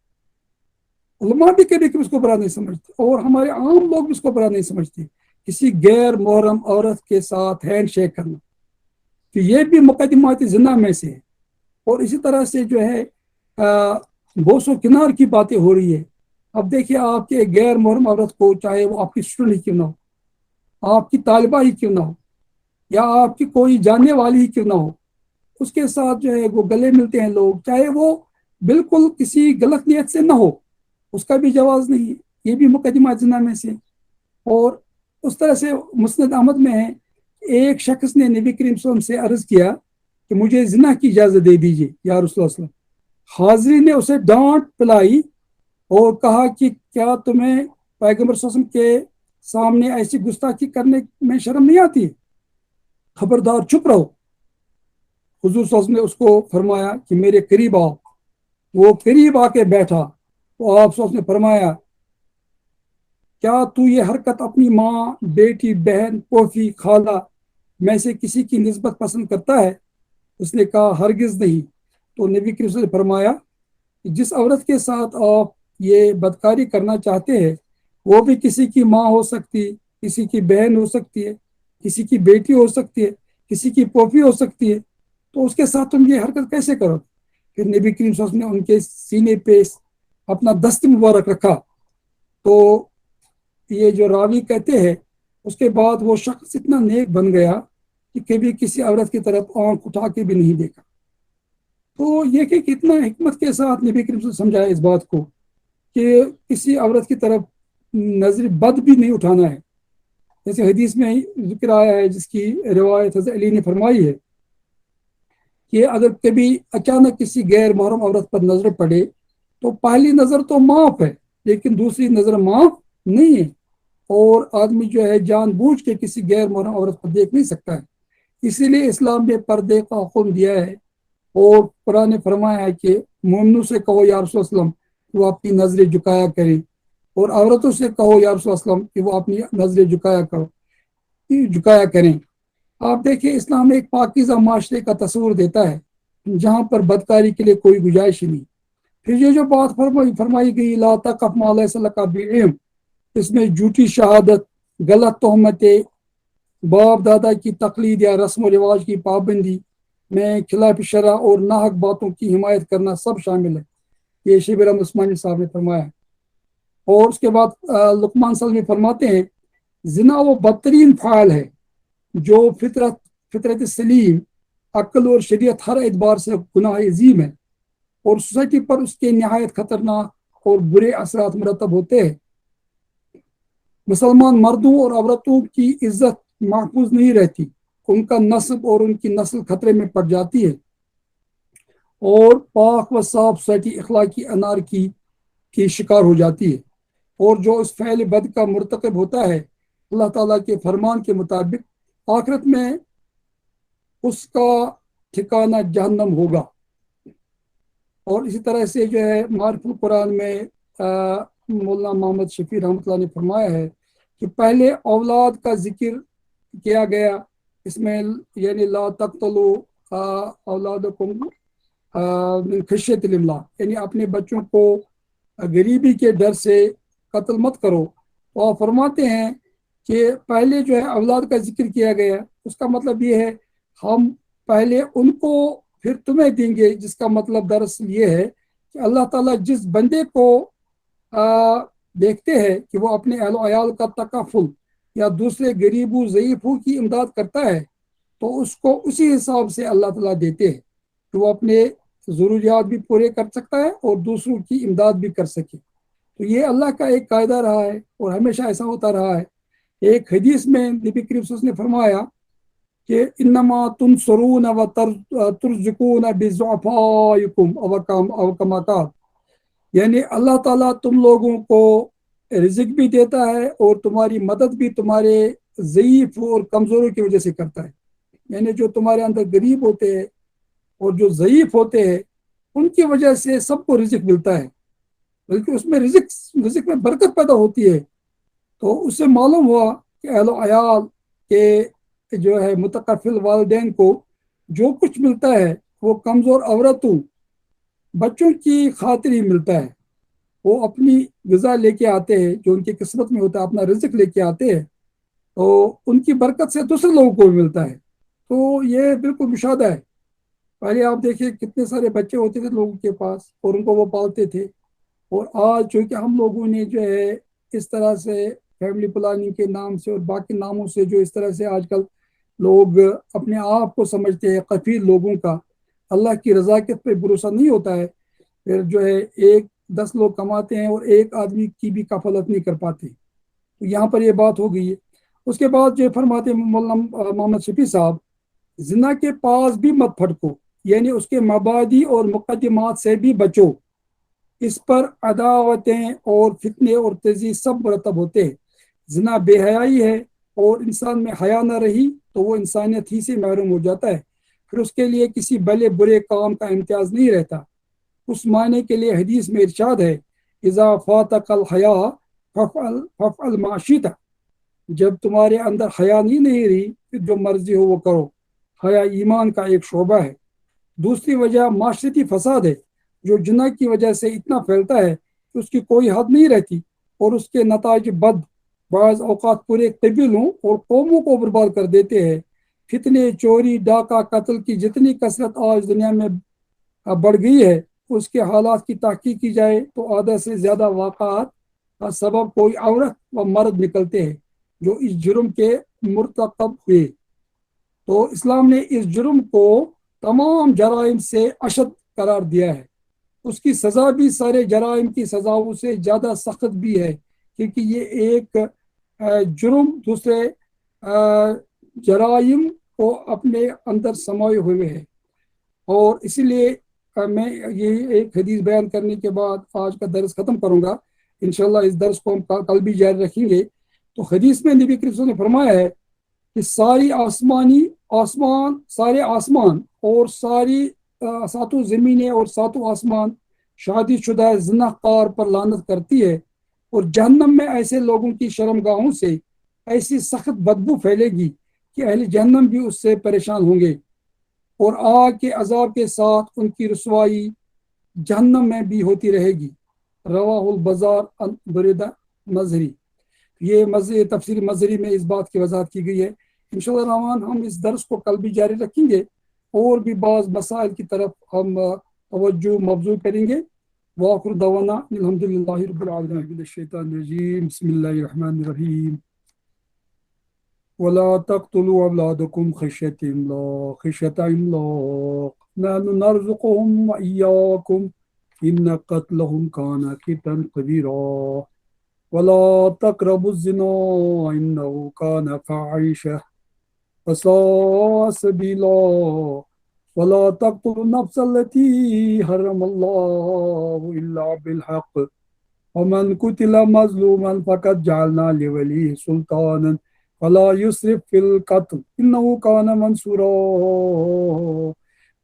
علماء بھی کبھی کبھی اس کو برا نہیں سمجھتے، اور ہمارے عام لوگ بھی اس کو برا نہیں سمجھتے، کسی غیر محرم عورت کے ساتھ ہینڈ شیک کرنا، تو یہ بھی مقدمات زنا میں سے ہے۔ اور اسی طرح سے جو ہے بوس و کنار کی باتیں ہو رہی ہے۔ اب دیکھیے آپ کے غیر محرم عورت کو، چاہے وہ آپ کی اسٹوڈنٹ ہی کیوں نہ ہو، آپ کی طالبہ ہی کیوں نہ ہو، یا آپ کی کوئی جاننے والی ہی کیوں نہ ہو، اس کے ساتھ جو ہے وہ گلے ملتے ہیں لوگ، چاہے وہ بالکل کسی غلط نیت سے نہ ہو، اس کا بھی جواز نہیں ہے، یہ بھی مقدمات زنا میں سے۔ اور اس طرح سے مسند احمد میں ہے، ایک شخص نے نبی کریم صلی اللہ علیہ وسلم سے عرض کیا کہ مجھے زنا کی اجازت دے دیجیے یا رسول اللہ صلی اللہ علیہ وسلم۔ حاضری نے اسے ڈانٹ پلائی اور کہا کہ کیا تمہیں پیغمبر صلی اللہ علیہ وسلم کے سامنے ایسی گستاخی کرنے میں شرم نہیں آتی؟ خبردار چپ رہو۔ حضور صلی اللہ علیہ وسلم نے اس کو فرمایا کہ میرے قریب آؤ۔ وہ قریب آ کے بیٹھا تو آپ صلی اللہ علیہ وسلم نے فرمایا کیا تو یہ حرکت اپنی ماں، بیٹی، بہن، پوفی، خالہ میں سے کسی کی نسبت پسند کرتا ہے؟ اس نے کہا ہرگز نہیں۔ تو نبی کریم صلی اللہ علیہ وسلم نے فرمایا کہ جس عورت کے ساتھ آپ یہ بدکاری کرنا چاہتے ہیں وہ بھی کسی کی ماں ہو سکتی، کسی کی بہن ہو سکتی ہے، کسی کی بیٹی ہو سکتی ہے، کسی کی پوفی ہو سکتی ہے، تو اس کے ساتھ تم یہ حرکت کیسے کرو؟ پھر نبی کریم صلی اللہ علیہ وسلم نے ان کے سینے پہ اپنا دست مبارک رکھا، تو یہ جو راوی کہتے ہیں اس کے بعد وہ شخص اتنا نیک بن گیا کہ کبھی کسی عورت کی طرف آنکھ اٹھا کے بھی نہیں دیکھا۔ تو یہ کہ کتنا حکمت کے ساتھ نبی کریم سے سمجھایا اس بات کو کہ کسی عورت کی طرف نظر بد بھی نہیں اٹھانا ہے۔ جیسے حدیث میں ذکر آیا ہے جس کی روایت حضرت علی نے فرمائی ہے کہ اگر کبھی اچانک کسی غیر محرم عورت پر نظر پڑے تو پہلی نظر تو معاف ہے لیکن دوسری نظر معاف نہیں ہے، اور آدمی جو ہے جان بوجھ کے کسی غیر محرم عورت پر دیکھ نہیں سکتا ہے۔ اسی لیے اسلام نے پردے کا حکم دیا ہے، اور قرآن نے فرمایا ہے کہ مومنوں سے کہو یا رسول اللہ صلی اللہ علیہ وسلم وہ اپنی نظریں جھکایا کریں، اور عورتوں سے کہو یا رسول اللہ صلی اللہ علیہ وسلم کہ وہ اپنی نظریں جھکایا کریں۔ آپ دیکھیں اسلام ایک پاکیزہ معاشرے کا تصور دیتا ہے جہاں پر بدکاری کے لیے کوئی گنجائش ہی نہیں۔ پھر یہ جو بات فرمائی گئی لا تقف ما لیس لک بہ علم، اس میں جھوٹی شہادت، غلط تہمتیں، باپ دادا کی تقلید یا رسم و رواج کی پابندی میں خلاف شرع اور ناحق باتوں کی حمایت کرنا سب شامل ہے، یہ شبیر احمد عثمانی صاحب نے فرمایا ہے۔ اور اس کے بعد لقمان صاحب میں فرماتے ہیں زنا وہ بدترین فعل ہے جو فطرت سلیم، عقل اور شریعت ہر اعتبار سے گناہ عظیم ہے، اور سوسائٹی پر اس کے نہایت خطرناک اور برے اثرات مرتب ہوتے ہیں۔ مسلمان مردوں اور عورتوں کی عزت محفوظ نہیں رہتی، ان کا نسب اور ان کی نسل خطرے میں پڑ جاتی ہے، اور پاک و صاف سوسائٹی اخلاقی انارکی کی شکار ہو جاتی ہے، اور جو اس فعل بد کا مرتکب ہوتا ہے اللہ تعالیٰ کے فرمان کے مطابق آخرت میں اس کا ٹھکانہ جہنم ہوگا۔ اور اسی طرح سے جو ہے معرف القرآن میں مولانا محمد شفیع رحمۃ اللہ نے فرمایا ہے کہ پہلے اولاد کا ذکر کیا گیا، اس میں یعنی لا تقتلوا اولادکم من خشیت اللہ، یعنی اپنے بچوں کو غریبی کے ڈر سے قتل مت کرو۔ اور فرماتے ہیں کہ پہلے جو ہے اولاد کا ذکر کیا گیا، اس کا مطلب یہ ہے ہم پہلے ان کو پھر تمہیں دیں گے، جس کا مطلب دراصل یہ ہے کہ اللہ تعالیٰ جس بندے کو دیکھتے ہیں کہ وہ اپنے اہل و عیال کا تکافل یا دوسرے غریبوں ضعیفوں کی امداد کرتا ہے تو اس کو اسی حساب سے اللہ تعالیٰ دیتے ہیں کہ وہ اپنے ضروریات بھی پورے کر سکتا ہے اور دوسروں کی امداد بھی کر سکے۔ تو یہ اللہ کا ایک قاعدہ رہا ہے اور ہمیشہ ایسا ہوتا رہا ہے۔ ایک حدیث میں نبی کریم صلی اللہ علیہ وسلم نے فرمایا کہ انما تنصرون و ترزقون بضعفائکم او کما قال، یعنی اللہ تعالیٰ تم لوگوں کو رزق بھی دیتا ہے اور تمہاری مدد بھی تمہارے ضعیف اور کمزوروں کی وجہ سے کرتا ہے، یعنی جو تمہارے اندر غریب ہوتے ہیں اور جو ضعیف ہوتے ہیں ان کی وجہ سے سب کو رزق ملتا ہے، بلکہ اس میں رزق میں برکت پیدا ہوتی ہے۔ تو اس سے معلوم ہوا کہ اہل و عیال کے جو ہے متکفل والدین کو جو کچھ ملتا ہے وہ کمزور عورتوں بچوں کی خاطر ہی ملتا ہے، وہ اپنی غذا لے کے آتے ہیں جو ان کی قسمت میں ہوتا ہے، اپنا رزق لے کے آتے ہیں، تو ان کی برکت سے دوسرے لوگوں کو بھی ملتا ہے۔ تو یہ بالکل مشاہدہ ہے۔ پہلے آپ دیکھیں کتنے سارے بچے ہوتے تھے لوگوں کے پاس اور ان کو وہ پالتے تھے، اور آج چونکہ ہم لوگوں نے جو ہے اس طرح سے فیملی پلاننگ کے نام سے اور باقی ناموں سے جو اس طرح سے آج کل لوگ اپنے آپ کو سمجھتے ہیں کفیل لوگوں کا، اللہ کی رضاکت پہ بھروسہ نہیں ہوتا ہے، پھر جو ہے 10 لوگ کماتے ہیں اور ایک آدمی کی بھی کفالت نہیں کر پاتے۔ تو یہاں پر یہ بات ہو گئی ہے۔ اس کے بعد جو فرماتے مولانا محمد شفیع صاحب، زنا کے پاس بھی مت پھٹکو، یعنی اس کے مبادی اور مقدمات سے بھی بچو، اس پر عداوتیں اور فتنے اور تیزی سب مرتب ہوتے ہیں۔ زنا بے حیائی ہے اور انسان میں حیا نہ رہی تو وہ انسانیت ہی سے محروم ہو جاتا ہے، پھر اس کے لیے کسی بھلے برے کام کا امتیاز نہیں رہتا۔ اس معنی کے لیے حدیث میں ارشاد ہے اذا فاتق الحیا فافعل ما شئت، جب تمہارے اندر حیا نہیں رہی پھر جو مرضی ہو وہ کرو۔ حیا ایمان کا ایک شعبہ ہے۔ دوسری وجہ معاشرتی فساد ہے، جو زنا کی وجہ سے اتنا پھیلتا ہے کہ اس کی کوئی حد نہیں رہتی اور اس کے نتائج بعض اوقات پورے قبیلوں اور قوموں کو برباد کر دیتے ہیں۔ فتنے، چوری، ڈاکہ، قتل کی جتنی کثرت آج دنیا میں بڑھ گئی ہے، اس کے حالات کی تحقیق کی جائے تو آدھا سے زیادہ واقعات کا سبب کوئی عورت و مرد نکلتے ہیں جو اس جرم کے مرتکب ہوئے۔ تو اسلام نے اس جرم کو تمام جرائم سے اشد قرار دیا ہے۔ اس کی سزا بھی سارے جرائم کی سزاؤں سے زیادہ سخت بھی ہے، کیونکہ یہ ایک جرم دوسرے جرائم کو اپنے اندر سمائے ہوئے ہے۔ اور اسی لیے میں یہ ایک حدیث بیان کرنے کے بعد آج کا درس ختم کروں گا، انشاءاللہ اس درس کو ہم کل بھی جاری رکھیں گے۔ تو حدیث میں نبی کریم صلی اللہ علیہ وسلم نے فرمایا ہے کہ سارے آسمان اور ساری ساتوں زمینیں اور ساتوں آسمان شادی شدہ زنا کار پر لعنت کرتی ہے، اور جہنم میں ایسے لوگوں کی شرمگاہوں سے ایسی سخت بدبو پھیلے گی کہ اہل جہنم بھی اس سے پریشان ہوں گے، اور آگ کے عذاب کے ساتھ ان کی رسوائی جہنم میں بھی ہوتی رہے گی۔ رواہ البزار عن بریدہ مظہری۔ یہ تفسیر مظہری میں اس بات کی وضاحت کی گئی ہے۔ انشاءاللہ الرحمن ہم اس درس کو کل بھی جاری رکھیں گے اور بھی بعض مسائل کی طرف ہم توجہ مبذول کریں گے۔ وآخر دعوانا الحمدللہ رب العالمین من الشیطان الرجیم بسم اللہ الرحمن الرحیم ولا تقتلوا اولادکم خشیۃ املاق نحن نرزقهم وإياكم إن قتلهم كان خطأ كبيرا ولا تقربوا الزنا إنه كان فاحشة وساء سبيلا ولا تقتلوا النفس التي حرم الله إلا بالحق ومن قتل مظلوما فقد جعلنا لوليه سلطانا فلا يسرف في القتل إنه كان منصورا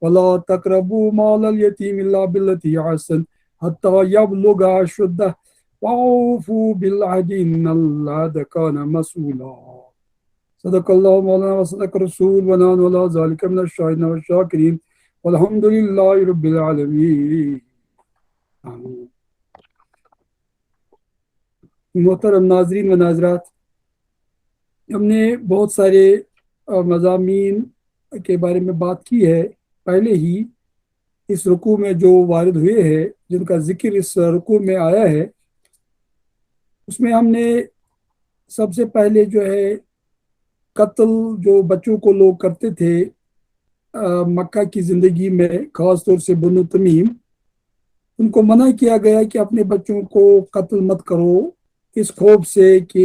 ولا تقربوا مال اليتيم إلا بالتي أحسن حتى يبلغ أشده وأوفوا بالعهد إن العهد كان مسؤولا صدق الله مولانا وصدق الرسول ونحن على ذلك من الشاهدين والشاكرين والحمد لله رب العالمين آمین۔ محترم ناظرین و ناظرات، ہم نے بہت سارے مضامین کے بارے میں بات کی ہے پہلے ہی اس رکوع میں جو وارد ہوئے ہیں، جن کا ذکر اس رکوع میں آیا ہے۔ اس میں ہم نے سب سے پہلے جو ہے قتل جو بچوں کو لوگ کرتے تھے مکہ کی زندگی میں، خاص طور سے بنو تمیم، ان کو منع کیا گیا کہ اپنے بچوں کو قتل مت کرو، اس خوف سے کہ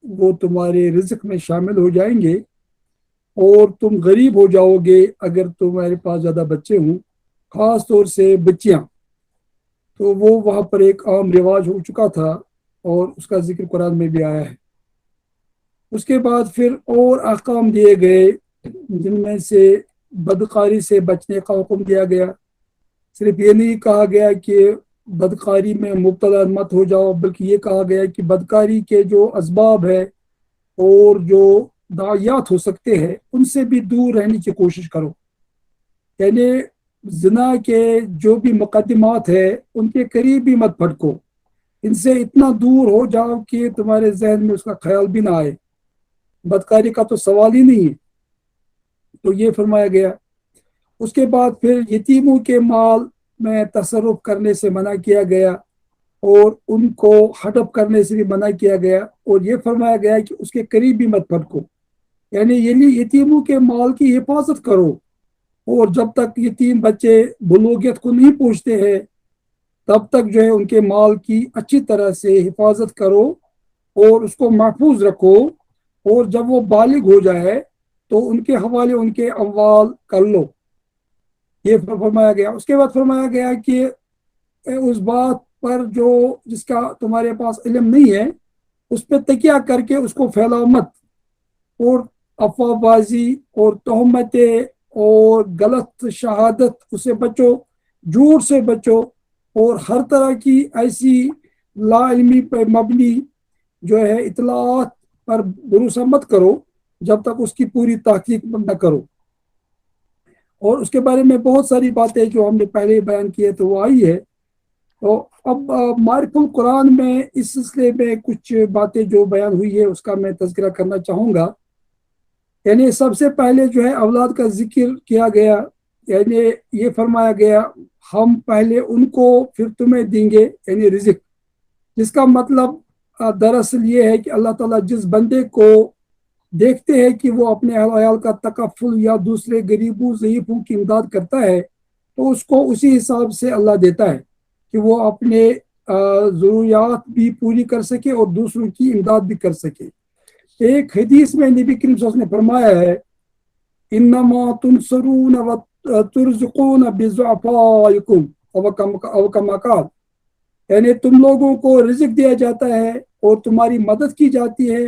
وہ تمہارے رزق میں شامل ہو جائیں گے اور تم غریب ہو جاؤ گے اگر تمہارے پاس زیادہ بچے ہوں، خاص طور سے بچیاں۔ تو وہ وہاں پر ایک عام رواج ہو چکا تھا اور اس کا ذکر قرآن میں بھی آیا ہے۔ اس کے بعد پھر اور احکام دیے گئے، جن میں سے بدکاری سے بچنے کا حکم دیا گیا۔ صرف یہ نہیں کہا گیا کہ بدکاری میں مبتلا مت ہو جاؤ، بلکہ یہ کہا گیا کہ بدکاری کے جو اسباب ہے اور جو داعیات ہو سکتے ہیں ان سے بھی دور رہنے کی کوشش کرو، یعنی زنا کے جو بھی مقدمات ہے ان کے قریب بھی مت پھٹکو، ان سے اتنا دور ہو جاؤ کہ تمہارے ذہن میں اس کا خیال بھی نہ آئے، بدکاری کا تو سوال ہی نہیں ہے۔ تو یہ فرمایا گیا۔ اس کے بعد پھر یتیموں کے مال میں تصرف کرنے سے منع کیا گیا اور ان کو ہڑپ کرنے سے بھی منع کیا گیا، اور یہ فرمایا گیا کہ اس کے قریب بھی مت پھٹکو، یعنی یتیموں کے مال کی حفاظت کرو، اور جب تک یتیم بچے بلوغیت کو نہیں پہنچتے ہیں تب تک جو ہے ان کے مال کی اچھی طرح سے حفاظت کرو اور اس کو محفوظ رکھو، اور جب وہ بالغ ہو جائے تو ان کے حوالے ان کے اموال کر لو، یہ فرمایا گیا۔ اس کے بعد فرمایا گیا کہ اس بات پر جس کا تمہارے پاس علم نہیں ہے اس پہ تکیہ کر کے اس کو پھیلاؤ مت، اور افواہ بازی اور تہمتیں اور غلط شہادت اسے بچو، جھوٹ سے بچو، اور ہر طرح کی ایسی لا علمی پر مبنی جو ہے اطلاعات پر بھروسہ مت کرو جب تک اس کی پوری تحقیق نہ کرو۔ اور اس کے بارے میں بہت ساری باتیں جو ہم نے پہلے بیان کی ہے تو وہ آئی ہے۔ تو اب معرف القرآن میں اس سلسلے میں کچھ باتیں جو بیان ہوئی ہے اس کا میں تذکرہ کرنا چاہوں گا۔ یعنی سب سے پہلے جو ہے اولاد کا ذکر کیا گیا، یعنی یہ فرمایا گیا ہم پہلے ان کو پھر تمہیں دیں گے، یعنی رزق، جس کا مطلب دراصل یہ ہے کہ اللہ تعالیٰ جس بندے کو دیکھتے ہیں کہ وہ اپنے اہل عیال کا تکفل یا دوسرے غریبوں ضعیفوں کی امداد کرتا ہے تو اس کو اسی حساب سے اللہ دیتا ہے کہ وہ اپنے ضروریات بھی پوری کر سکے اور دوسروں کی امداد بھی کر سکے۔ ایک حدیث میں نبی کریم صلی اللہ علیہ وسلم نے فرمایا ہے انما تنصرون وترزقون بضعفائکم او کما قال، یعنی تم لوگوں کو رزق دیا جاتا ہے اور تمہاری مدد کی جاتی ہے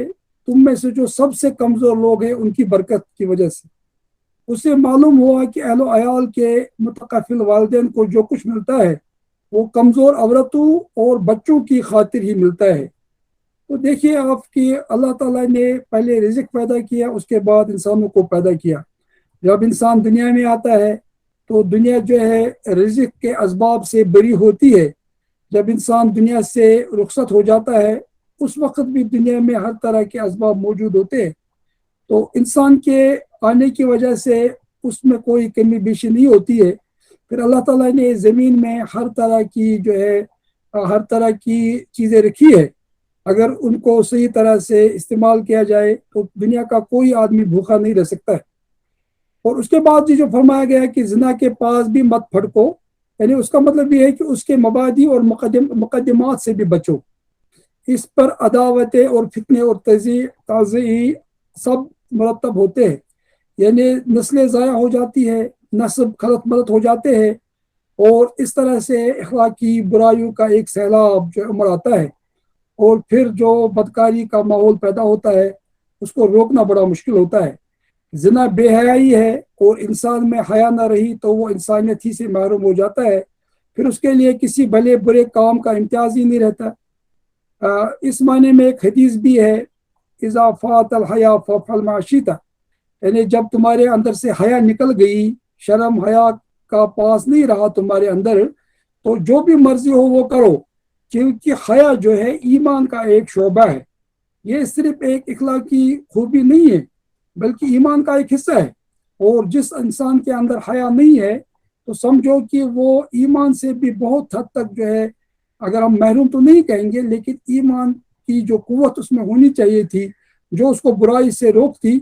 تم میں سے جو سب سے کمزور لوگ ہیں ان کی برکت کی وجہ سے۔ اس سے معلوم ہوا کہ اہل و عیال کے متکفل والدین کو جو کچھ ملتا ہے وہ کمزور عورتوں اور بچوں کی خاطر ہی ملتا ہے۔ تو دیکھیے آپ کہ اللہ تعالیٰ نے پہلے رزق پیدا کیا، اس کے بعد انسانوں کو پیدا کیا۔ جب انسان دنیا میں آتا ہے تو دنیا جو ہے رزق کے اسباب سے بری ہوتی ہے، جب انسان دنیا سے رخصت ہو جاتا ہے اس وقت بھی دنیا میں ہر طرح کے اسباب موجود ہوتے ہیں، تو انسان کے آنے کی وجہ سے اس میں کوئی کمی بیشی نہیں ہوتی ہے۔ پھر اللہ تعالیٰ نے زمین میں ہر طرح کی جو ہے ہر طرح کی چیزیں رکھی ہے، اگر ان کو صحیح طرح سے استعمال کیا جائے تو دنیا کا کوئی آدمی بھوکا نہیں رہ سکتا ہے۔ اور اس کے بعد جو فرمایا گیا ہے کہ زنا کے پاس بھی مت پھڑکو، یعنی اس کا مطلب یہ ہے کہ اس کے مبادی اور مقدمات سے بھی بچو. اس پر عداوتیں اور فتنے اور تضییع سب مرتب ہوتے ہیں، یعنی نسلیں ضائع ہو جاتی ہے، نسب خلط ملط ہو جاتے ہیں، اور اس طرح سے اخلاقی برائیوں کا ایک سیلاب جو عمر آتا ہے، اور پھر جو بدکاری کا ماحول پیدا ہوتا ہے اس کو روکنا بڑا مشکل ہوتا ہے. زنا بے حیائی ہے، اور انسان میں حیا نہ رہی تو وہ انسانیت ہی سے محروم ہو جاتا ہے، پھر اس کے لیے کسی بھلے برے کام کا امتیاز ہی نہیں رہتا. اس معنی میں ایک حدیث بھی ہے، اذا فات الحیا فافعل ما شئت، یعنی جب تمہارے اندر سے حیا نکل گئی، شرم حیا کا پاس نہیں رہا تمہارے اندر، تو جو بھی مرضی ہو وہ کرو، کیونکہ حیا جو ہے ایمان کا ایک شعبہ ہے. یہ صرف ایک اخلاقی خوبی نہیں ہے بلکہ ایمان کا ایک حصہ ہے، اور جس انسان کے اندر حیا نہیں ہے تو سمجھو کہ وہ ایمان سے بھی بہت حد تک جو ہے، اگر ہم محروم تو نہیں کہیں گے لیکن ایمان کی جو قوت اس میں ہونی چاہیے تھی جو اس کو برائی سے روکتی،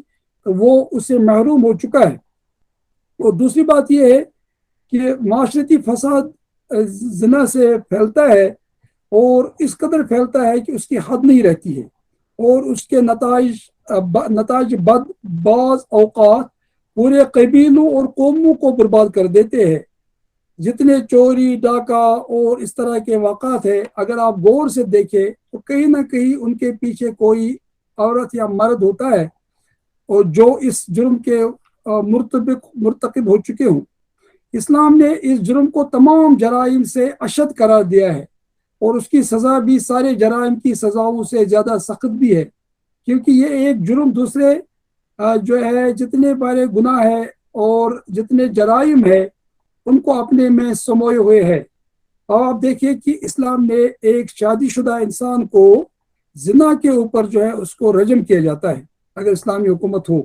وہ اس سے محروم ہو چکا ہے. اور دوسری بات یہ ہے کہ معاشرتی فساد زنا سے پھیلتا ہے، اور اس قدر پھیلتا ہے کہ اس کی حد نہیں رہتی ہے، اور اس کے نتائج بعض اوقات پورے قبیلوں اور قوموں کو برباد کر دیتے ہیں. جتنے چوری ڈاکہ اور اس طرح کے واقعات ہیں، اگر آپ غور سے دیکھیں تو کہیں نہ کہیں ان کے پیچھے کوئی عورت یا مرد ہوتا ہے، اور جو اس جرم کے مرتکب ہو چکے ہوں. اسلام نے اس جرم کو تمام جرائم سے اشد قرار دیا ہے، اور اس کی سزا بھی سارے جرائم کی سزاؤں سے زیادہ سخت بھی ہے، کیونکہ یہ ایک جرم دوسرے جو ہے جتنے بڑے گناہ ہے اور جتنے جرائم ہے ان کو اپنے میں سموئے ہوئے ہے. اور آپ دیکھیے کہ اسلام نے ایک شادی شدہ انسان کو زنا کے اوپر جو ہے اس کو رجم کیا جاتا ہے اگر اسلامی حکومت ہو،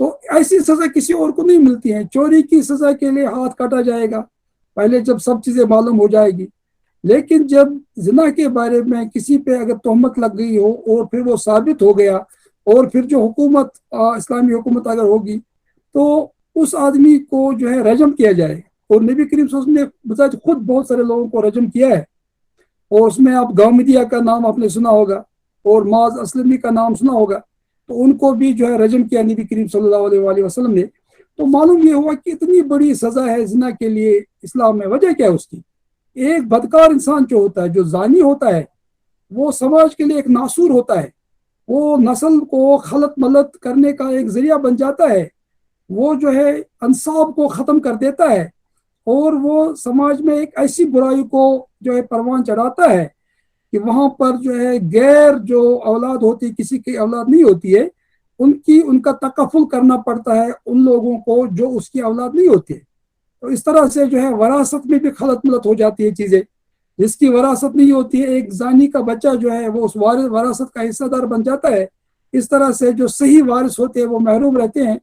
تو ایسی سزا کسی اور کو نہیں ملتی ہے. چوری کی سزا کے لیے ہاتھ کاٹا جائے گا پہلے جب سب چیزیں معلوم ہو جائے گی، لیکن جب زنا کے بارے میں کسی پہ اگر تہمت لگ گئی ہو اور پھر وہ ثابت ہو گیا، اور پھر جو حکومت اسلامی حکومت اگر ہوگی تو اس آدمی کو جو ہے رجم کیا جائے. اور نبی کریم صلی اللہ علیہ وسلم نے بذات خود بہت سارے لوگوں کو رجم کیا ہے، اور اس میں آپ گامدیہ کا نام آپ نے سنا ہوگا اور معاذ اسلمی کا نام سنا ہوگا، تو ان کو بھی جو ہے رجم کیا نبی کریم صلی اللہ علیہ وآلہ وسلم نے. تو معلوم یہ ہوا کہ اتنی بڑی سزا ہے زنا کے لیے اسلام میں. وجہ کیا ہے اس کی؟ ایک بدکار انسان جو ہوتا ہے، جو زانی ہوتا ہے، وہ سماج کے لیے ایک ناسور ہوتا ہے، وہ نسل کو خلط ملط کرنے کا ایک ذریعہ بن جاتا ہے، وہ جو ہے انصاب کو ختم کر دیتا ہے، اور وہ سماج میں ایک ایسی برائی کو جو ہے پروان چڑھاتا ہے کہ وہاں پر جو ہے غیر جو اولاد ہوتی، کسی کی اولاد نہیں ہوتی ہے، ان کا تکفل کرنا پڑتا ہے ان لوگوں کو جو اس کی اولاد نہیں ہوتی ہے. تو اس طرح سے جو ہے وراثت میں بھی خلط ملط ہو جاتی ہے چیزیں. جس کی وراثت نہیں ہوتی ہے، ایک زانی کا بچہ جو ہے وہ اس وراثت کا حصہ دار بن جاتا ہے. اس طرح سے جو صحیح وارث ہوتے ہیں وہ محروم رہتے ہیں.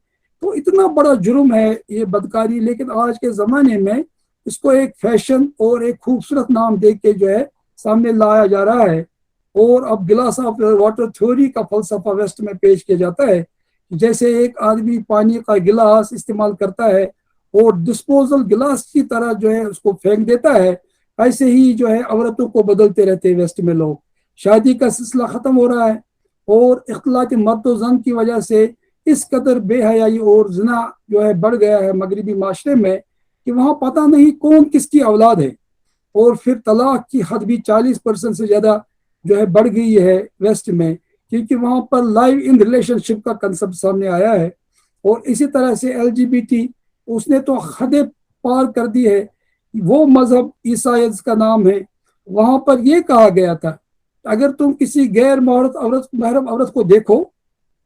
تو اتنا بڑا جرم ہے یہ بدکاری، لیکن آج کے زمانے میں اس کو ایک فیشن اور ایک خوبصورت نام دے کے جو ہے سامنے لایا جا رہا ہے. اور اب گلاس آف واٹر تھیوری کا فلسفہ ویسٹ میں پیش کیا جاتا ہے، جیسے ایک آدمی پانی کا گلاس استعمال کرتا ہے اور ڈسپوزل گلاس کی طرح جو ہے اس کو پھینک دیتا ہے، ایسے ہی جو ہے عورتوں کو بدلتے رہتے ہیں ویسٹ میں لوگ. شادی کا سلسلہ ختم ہو رہا ہے، اور اختلاط مرد و زن کی وجہ سے اس قدر بے حیائی اور زنا جو ہے بڑھ گیا ہے مغربی معاشرے میں کہ وہاں پتہ نہیں کون کس کی اولاد ہے. اور پھر طلاق کی حد بھی 40% سے زیادہ جو ہے بڑھ گئی ہے ویسٹ میں، کیونکہ وہاں پر لائیو ان ریلیشن شپ کا کنسپٹ سامنے آیا ہے. اور اسی طرح سے LGBT اس نے تو حدیں پار کر دی ہے. وہ مذہب عیسائیت کا نام ہے، وہاں پر یہ کہا گیا تھا اگر تم کسی غیر محرم عورت کو دیکھو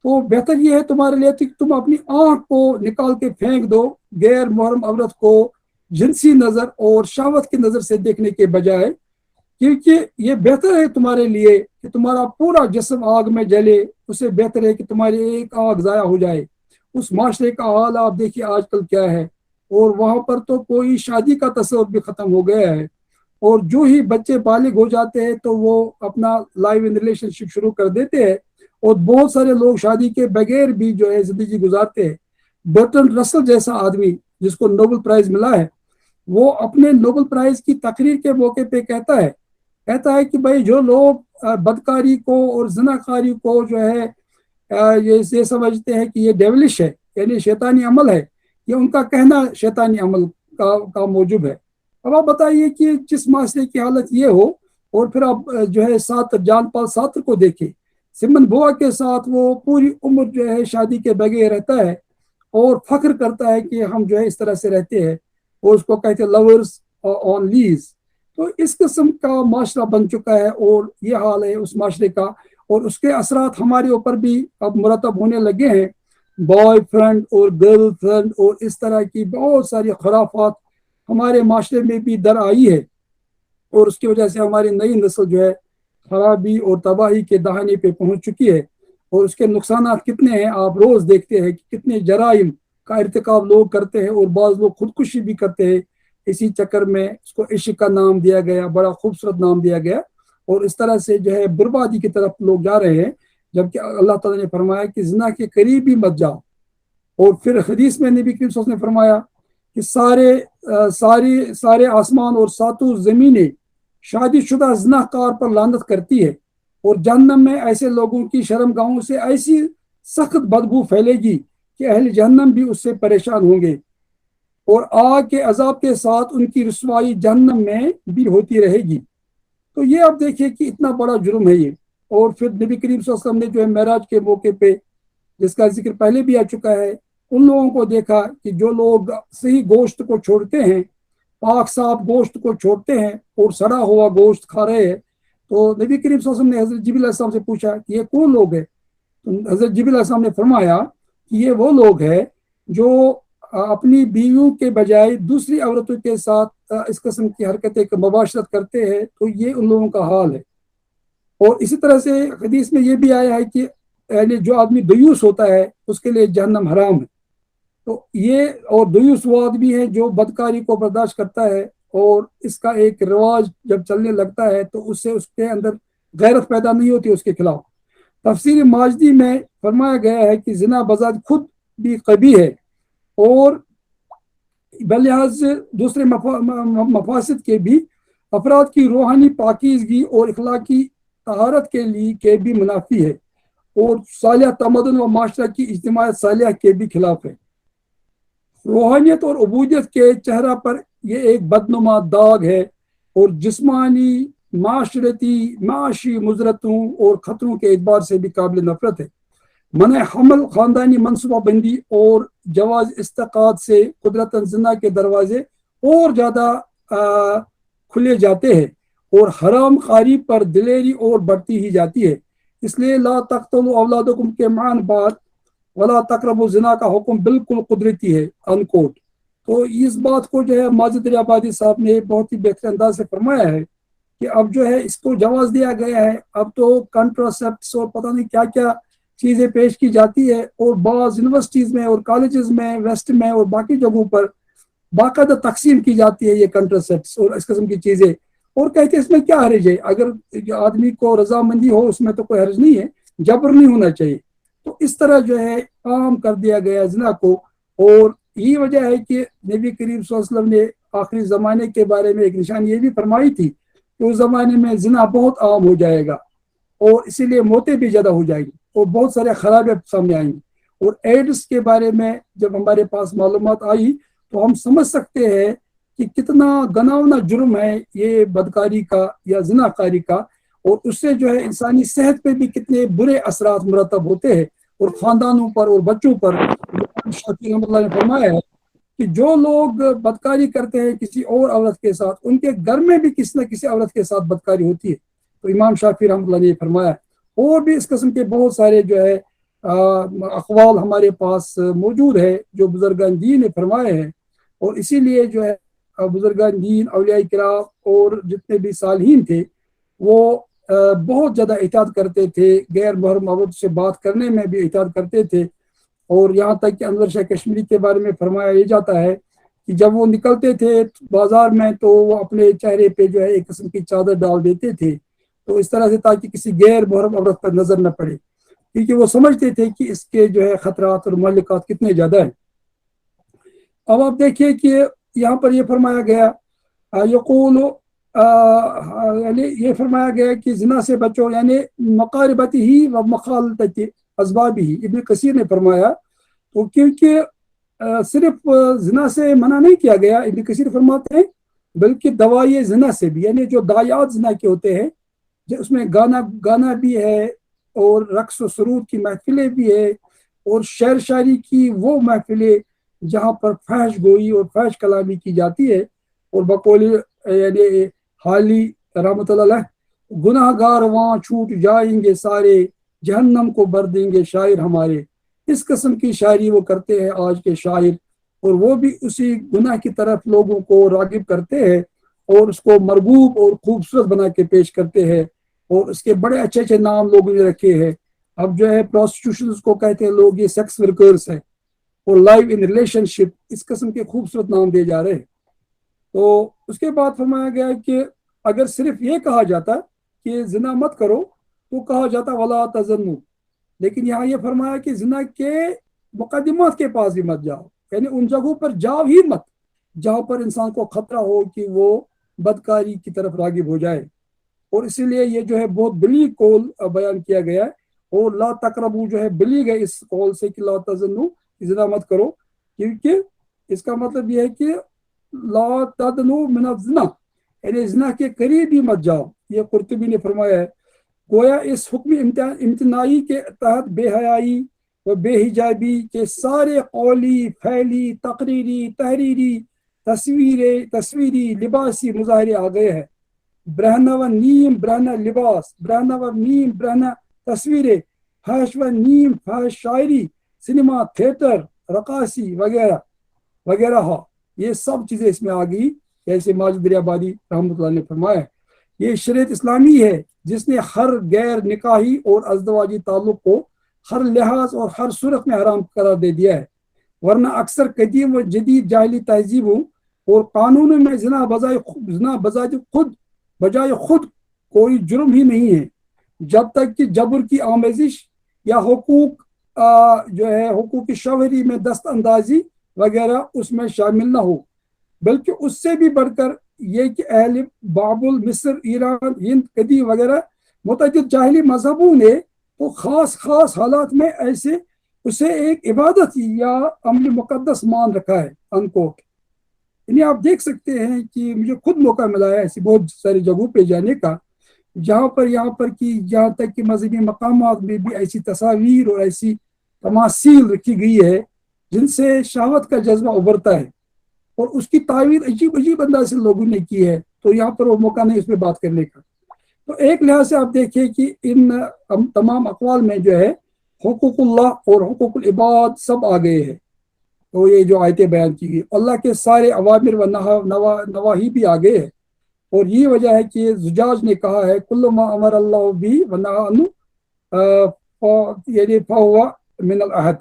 تو بہتر یہ ہے تمہارے لیے کہ تم اپنی آنکھ کو نکال کے پھینک دو، غیر محرم عورت کو جنسی نظر اور شہوت کی نظر سے دیکھنے کے بجائے، کیونکہ یہ بہتر ہے تمہارے لیے کہ تمہارا پورا جسم آگ میں جلے، اسے بہتر ہے کہ تمہاری ایک آنکھ ضائع ہو جائے. اس معاشرے کا حال آپ دیکھیے آج کل کیا ہے، اور وہاں پر تو کوئی شادی کا تصور بھی ختم ہو گیا ہے. اور جو ہی بچے بالغ ہو جاتے ہیں تو وہ اپنا لائیو ان ریلیشن شپ شروع کر دیتے ہیں، اور بہت سارے لوگ شادی کے بغیر بھی جو ہے زندگی گزارتے ہیں. برٹن رسل جیسا آدمی جس کو نوبل پرائز ملا ہے، وہ اپنے نوبل پرائز کی تقریر کے موقع پہ کہتا ہے کہ بھائی جو لوگ بدکاری کو اور زناکاری کو جو ہے یہ سمجھتے ہیں کہ یہ ڈیولش ہے، یعنی شیطانی عمل ہے، یہ ان کا کہنا شیطانی عمل کا موجب ہے۔ اب آپ بتائیے کہ جس معاشرے کی حالت یہ ہو، اور پھر آپ جو ہے جان پال ساتر کو دیکھیں، سمن بوا کے ساتھ وہ پوری عمر جو ہے شادی کے بغیر رہتا ہے اور فخر کرتا ہے کہ ہم جو ہے اس طرح سے رہتے ہیں، اور اس کو کہتے ہیں لورز آن لیز۔ تو اس قسم کا معاشرہ بن چکا ہے، اور یہ حال ہے اس معاشرے کا، اور اس کے اثرات ہمارے اوپر بھی اب مرتب ہونے لگے ہیں۔ بوائے فرینڈ اور گرل فرینڈ اور اس طرح کی بہت ساری خرافات ہمارے معاشرے میں بھی در آئی ہے، اور اس کی وجہ سے ہماری نئی نسل جو ہے خرابی اور تباہی کے دہانے پہ پہنچ چکی ہے۔ اور اس کے نقصانات کتنے ہیں، آپ روز دیکھتے ہیں کہ کتنے جرائم کا ارتکاب لوگ کرتے ہیں، اور بعض لوگ خودکشی بھی کرتے ہیں اسی چکر میں۔ اس کو عشق کا نام دیا گیا، بڑا خوبصورت نام دیا گیا، اور اس طرح سے جو ہے بربادی کی طرف لوگ جا رہے ہیں، جبکہ اللہ تعالیٰ نے فرمایا کہ زنا کے قریب بھی مت جاؤ۔ اور پھر حدیث میں نبی کریم صلی اللہ علیہ وسلم نے فرمایا کہ سارے آسمان اور ساتوں زمینیں شادی شدہ زناکار پر لعنت کرتی ہے، اور جہنم میں ایسے لوگوں کی شرمگاہوں سے ایسی سخت بدبو پھیلے گی کہ اہل جہنم بھی اس سے پریشان ہوں گے، اور آگ کے عذاب کے ساتھ ان کی رسوائی جہنم میں بھی ہوتی رہے گی۔ تو یہ آپ دیکھیں کہ اتنا بڑا جرم ہے یہ۔ اور پھر نبی کریم صلی اللہ علیہ وسلم نے جو ہے معراج کے موقع پہ، جس کا ذکر پہلے بھی آ چکا ہے، ان لوگوں کو دیکھا کہ جو لوگ صحیح گوشت کو چھوڑتے ہیں، پاک صاف گوشت کو چھوڑتے ہیں اور سڑا ہوا گوشت کھا رہے ہیں، تو نبی کریم صلی اللہ علیہ وسلم نے حضرت جبریل علیہ السلام سے پوچھا کہ یہ کون لوگ ہیں؟ تو حضرت جبریل علیہ السلام نے فرمایا کہ یہ وہ لوگ ہیں جو اپنی بیویوں کے بجائے دوسری عورتوں کے ساتھ اس قسم کی حرکتیں مباشرت کرتے ہیں، تو یہ ان لوگوں کا حال ہے۔ اور اسی طرح سے حدیث میں یہ بھی آیا ہے کہ یعنی جو آدمی دیوس ہوتا ہے اس کے لیے جہنم حرام ہے۔ تو یہ اور دیوس وہ آدمی ہے جو بدکاری کو برداشت کرتا ہے، اور اس کا ایک رواج جب چلنے لگتا ہے تو اس سے اس کے اندر غیرت پیدا نہیں ہوتی اس کے خلاف۔ تفسیر ماجدی میں فرمایا گیا ہے کہ زنا بذات خود بھی قبیح ہے، اور بلحاظ دوسرے مفاسد کے بھی افراد کی روحانی پاکیزگی اور اخلاقی طہارت کے لیے کے بھی منافی ہے، اور صالح تمدن و معاشرہ کی اجتماعیت صالحہ کے بھی خلاف ہے۔ روحانیت اور عبودیت کے چہرہ پر یہ ایک بدنما داغ ہے، اور جسمانی، معاشی مضرتوں اور خطروں کے اعتبار سے بھی قابل نفرت ہے۔ منع حمل، خاندانی منصوبہ بندی اور جواز استقاعت سے قدرتاً زنا کے دروازے اور زیادہ کھلے جاتے ہیں، اور حرام خاری پر دلیری اور بڑھتی ہی جاتی ہے۔ اس لیے لا تقتلوا اولادکم کے معنی بعد ولا تقربوا زنا کا حکم بالکل قدرتی ہے انکوٹ۔ تو اس بات کو جو ہے ماجد آبادی صاحب نے بہت ہی بہتر انداز سے فرمایا ہے کہ اب جو ہے اس کو جواز دیا گیا ہے، اب تو کنٹراسیپٹس اور پتہ نہیں کیا کیا چیزیں پیش کی جاتی ہے، اور بعض یونیورسٹیز میں اور کالجز میں ویسٹ میں اور باقی جگہوں پر باقاعدہ تقسیم کی جاتی ہے یہ کنٹراسیپٹس اور اس قسم کی چیزیں، اور کہتے ہیں اس میں کیا حرج ہے، اگر آدمی کو رضامندی ہو اس میں تو کوئی حرج نہیں ہے، جبر نہیں ہونا چاہیے۔ تو اس طرح جو ہے عام کر دیا گیا زنا کو، اور یہی وجہ ہے کہ نبی کریم صلی اللہ علیہ وسلم نے آخری زمانے کے بارے میں ایک نشان یہ بھی فرمائی تھی کہ اس زمانے میں زنا بہت عام ہو جائے گا، اور اسی لیے موتیں بھی زیادہ ہو جائیں گی، اور بہت سارے خرابیاں سامنے آئیں گی۔ اور ایڈس کے بارے میں جب ہمارے پاس معلومات آئی تو ہم سمجھ سکتے ہیں کہ کتنا گناونا جرم ہے یہ بدکاری کا یا زناکاری کا، اور اس سے جو ہے انسانی صحت پہ بھی کتنے برے اثرات مرتب ہوتے ہیں، اور خاندانوں پر اور بچوں پر۔ شافعی رحمۃ اللہ نے فرمایا ہے کہ جو لوگ بدکاری کرتے ہیں کسی اور عورت کے ساتھ، ان کے گھر میں بھی کسی نہ کسی عورت کے ساتھ بدکاری ہوتی ہے۔ تو امام شافعی رحمۃ اللہ نے یہ فرمایا، اور بھی اس قسم کے بہت سارے جو ہے اقوال ہمارے پاس موجود ہے جو بزرگان دین نے فرمائے ہیں، اور اسی لیے جو ہے بزرگان دین، اولیاء کرام اور جتنے بھی صالحین تھے وہ بہت زیادہ احتیاط کرتے تھے، غیر محرم عورت سے بات کرنے میں بھی احتیاط کرتے تھے۔ اور یہاں تک کہ انور شاہ کشمیری کے بارے میں فرمایا یہ جاتا ہے کہ جب وہ نکلتے تھے بازار میں تو وہ اپنے چہرے پہ جو ہے ایک قسم کی چادر ڈال دیتے تھے، تو اس طرح سے تاکہ کسی غیر محرم عورت پر نظر نہ پڑے، کیونکہ وہ سمجھتے تھے کہ اس کے جو ہے خطرات اور مہلکات کتنے زیادہ ہیں۔ اب آپ دیکھیے کہ یہاں پر یہ فرمایا گیا یقول یعنی یہ فرمایا گیا کہ زنا سے بچو، یعنی مقاربت ہی و مخالطت اسباب ہی، ابن کثیر نے فرمایا تو کیونکہ صرف زنا سے منع نہیں کیا گیا، ابن کثیر فرماتے ہیں بلکہ دوائی زنا سے بھی، یعنی جو دایات زنا کے ہوتے ہیں اس میں گانا بھی ہے اور رقص و سرود کی محفلیں بھی ہے اور شعر شاعری کی وہ محفلیں جہاں پر فحش گوئی اور فحش کلامی کی جاتی ہے، اور بقول یعنی حالی رحمۃ اللہ علیہ، گناہ گار وہاں چھوٹ جائیں گے سارے، جہنم کو بھر دیں گے شاعر ہمارے، اس قسم کی شاعری وہ کرتے ہیں آج کے شاعر، اور وہ بھی اسی گناہ کی طرف لوگوں کو راغب کرتے ہیں اور اس کو مرغوب اور خوبصورت بنا کے پیش کرتے ہیں، اور اس کے بڑے اچھے اچھے نام لوگوں نے رکھے ہیں۔ اب جو ہے پروسٹیٹیوشن کو کہتے ہیں لوگ، یہ سیکس ورکرز ہے، اور لائف ان ریلیشن شپ، اس قسم کے خوبصورت نام دیے جا رہے ہیں۔ تو اس کے بعد فرمایا گیا کہ اگر صرف یہ کہا جاتا کہ زنا مت کرو تو کہا جاتا ولا تزنوا، لیکن یہاں یہ فرمایا کہ زنا کے مقدمات کے پاس بھی مت جاؤ، یعنی ان جگہوں پر جاؤ ہی مت جہاں پر انسان کو خطرہ ہو کہ وہ بدکاری کی طرف راغب ہو جائے، اور اسی لیے یہ جو ہے بہت بلی قول بیان کیا گیا ہے، اور لا تقربو جو ہے بلی گئے اس قول سے کہ لا تزنوا، زنا مت کرو، کیونکہ اس کا مطلب یہ ہے کہ لا تدنو من الزنا، یعنی زنا کے قریب ہی مت جاؤ، یہ قرطبی نے فرمایا ہے۔ گویا اس حکم امتناعی کے تحت بے حیائی و بے حجابی کے سارے قولی، فعلی، تقریری، تحریری، تصویری، لباسی مظاہرے آ گئے ہیں۔ برہنہ و نیم برہنہ لباس، برہنہ و نیم برہنہ تصویریں، فحش و نیم فحش شاعری، سنیما، تھیٹر، رقاصی وغیرہ وغیرہ ہو، یہ سب چیزیں اس میں آ گئی، جیسے ماجد دریابادی رحمۃ اللہ نے فرمایا۔ یہ شریعت اسلامی ہے جس نے ہر غیر نکاحی اور ازدواجی تعلق کو ہر لحاظ اور ہر صورت میں حرام قرار دے دیا ہے، ورنہ اکثر قدیم و جدید جاہلی تہذیبوں اور قانونوں میں زنا بجائے خود کوئی جرم ہی نہیں ہے، جب تک کہ جبر کی آمیزش یا حقوق جو ہے حقوق شوہری میں دست اندازی وغیرہ اس میں شامل نہ ہو، بلکہ اس سے بھی بڑھ کر یہ کہ اہل بابل، مصر، ایران، ہند، قدیم وغیرہ متعدد جاہلی مذہبوں نے تو خاص حالات میں ایسے اسے ایک عبادت یا عمل مقدس مان رکھا ہے انکوٹ۔ یعنی آپ دیکھ سکتے ہیں کہ مجھے خود موقع ملا ہے ایسی بہت ساری جگہوں پہ جانے کا، جہاں پر کی جہاں تک کہ مذہبی مقامات میں بھی ایسی تصاویر اور ایسی تماثیل رکھی گئی ہے جن سے شہوت کا جذبہ ابھرتا ہے، اور اس کی تعویل عجیب انداز سے لوگوں نے کی ہے، تو یہاں پر وہ موقع نہیں اس پہ بات کرنے کا۔ تو ایک لحاظ سے آپ دیکھیں کہ ان تمام اقوال میں جو ہے حقوق اللہ اور حقوق العباد سب آ گئے ہیں، تو یہ جو آیتیں بیان کی گئی، اللہ کے سارے اوامر و نواہی بھی آ گئے ہیں، اور یہ وجہ ہے کہ زجاج نے کہا ہے کل ما امر اللہ بھی و نہا عنہ یعنی فہو من العہد۔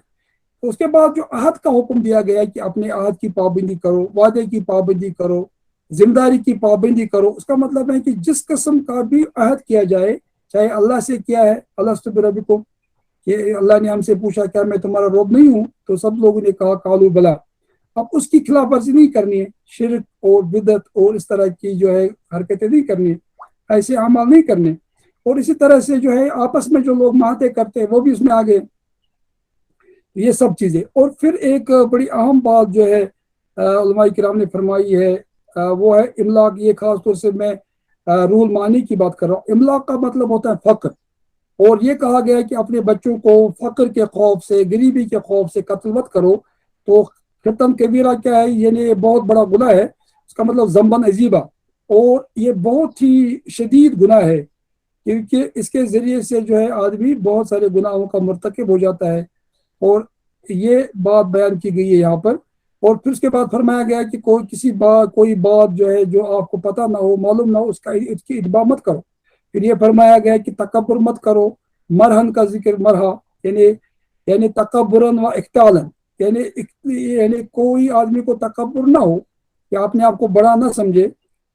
اس کے بعد جو عہد کا حکم دیا گیا کہ اپنے عہد کی پابندی کرو، وعدے کی پابندی کرو، ذمہ داری کی پابندی کرو، اس کا مطلب ہے کہ جس قسم کا بھی عہد کیا جائے، چاہے اللہ سے کیا ہے الستو بربکم، کہ اللہ نے ہم سے پوچھا کیا میں تمہارا رب نہیں ہوں، تو سب لوگوں نے کہا قالوا بلا، اب اس کی خلاف ورزی نہیں کرنی ہے، شرک اور بدعت اور اس طرح کی جو ہے حرکتیں نہیں کرنی ہے، ایسے اعمال نہیں کرنے، اور اسی طرح سے جو ہے آپس میں جو لوگ معاہدے کرتے ہیں وہ بھی اس میں آگے، یہ سب چیزیں۔ اور پھر ایک بڑی اہم بات جو ہے علماء کرام نے فرمائی ہے وہ ہے املاق، یہ خاص طور سے میں روح المعانی کی بات کر رہا ہوں۔ املاق کا مطلب ہوتا ہے فقر، اور یہ کہا گیا کہ اپنے بچوں کو فقر کے خوف سے، غریبی کے خوف سے قتل مت کرو، تو ختم کبیرہ کیا ہے، یعنی یہ بہت بڑا گناہ ہے، اس کا مطلب ذنبًا عظیمہ، اور یہ بہت ہی شدید گناہ ہے، کیونکہ اس کے ذریعے سے جو ہے آدمی بہت سارے گناہوں کا مرتکب ہو جاتا ہے، اور یہ بات بیان کی گئی ہے یہاں پر۔ اور پھر اس کے بعد فرمایا گیا کہ کوئی بات جو ہے جو آپ کو پتہ نہ ہو، معلوم نہ ہو، اس کی اتباع مت کرو۔ پھر یہ فرمایا گیا کہ تکبر مت کرو، مرہن کا ذکر، مرہا یعنی تکبرن و اختالن، یعنی کوئی آدمی کو تکبر نہ ہو کہ اپنے آپ کو بڑا نہ سمجھے،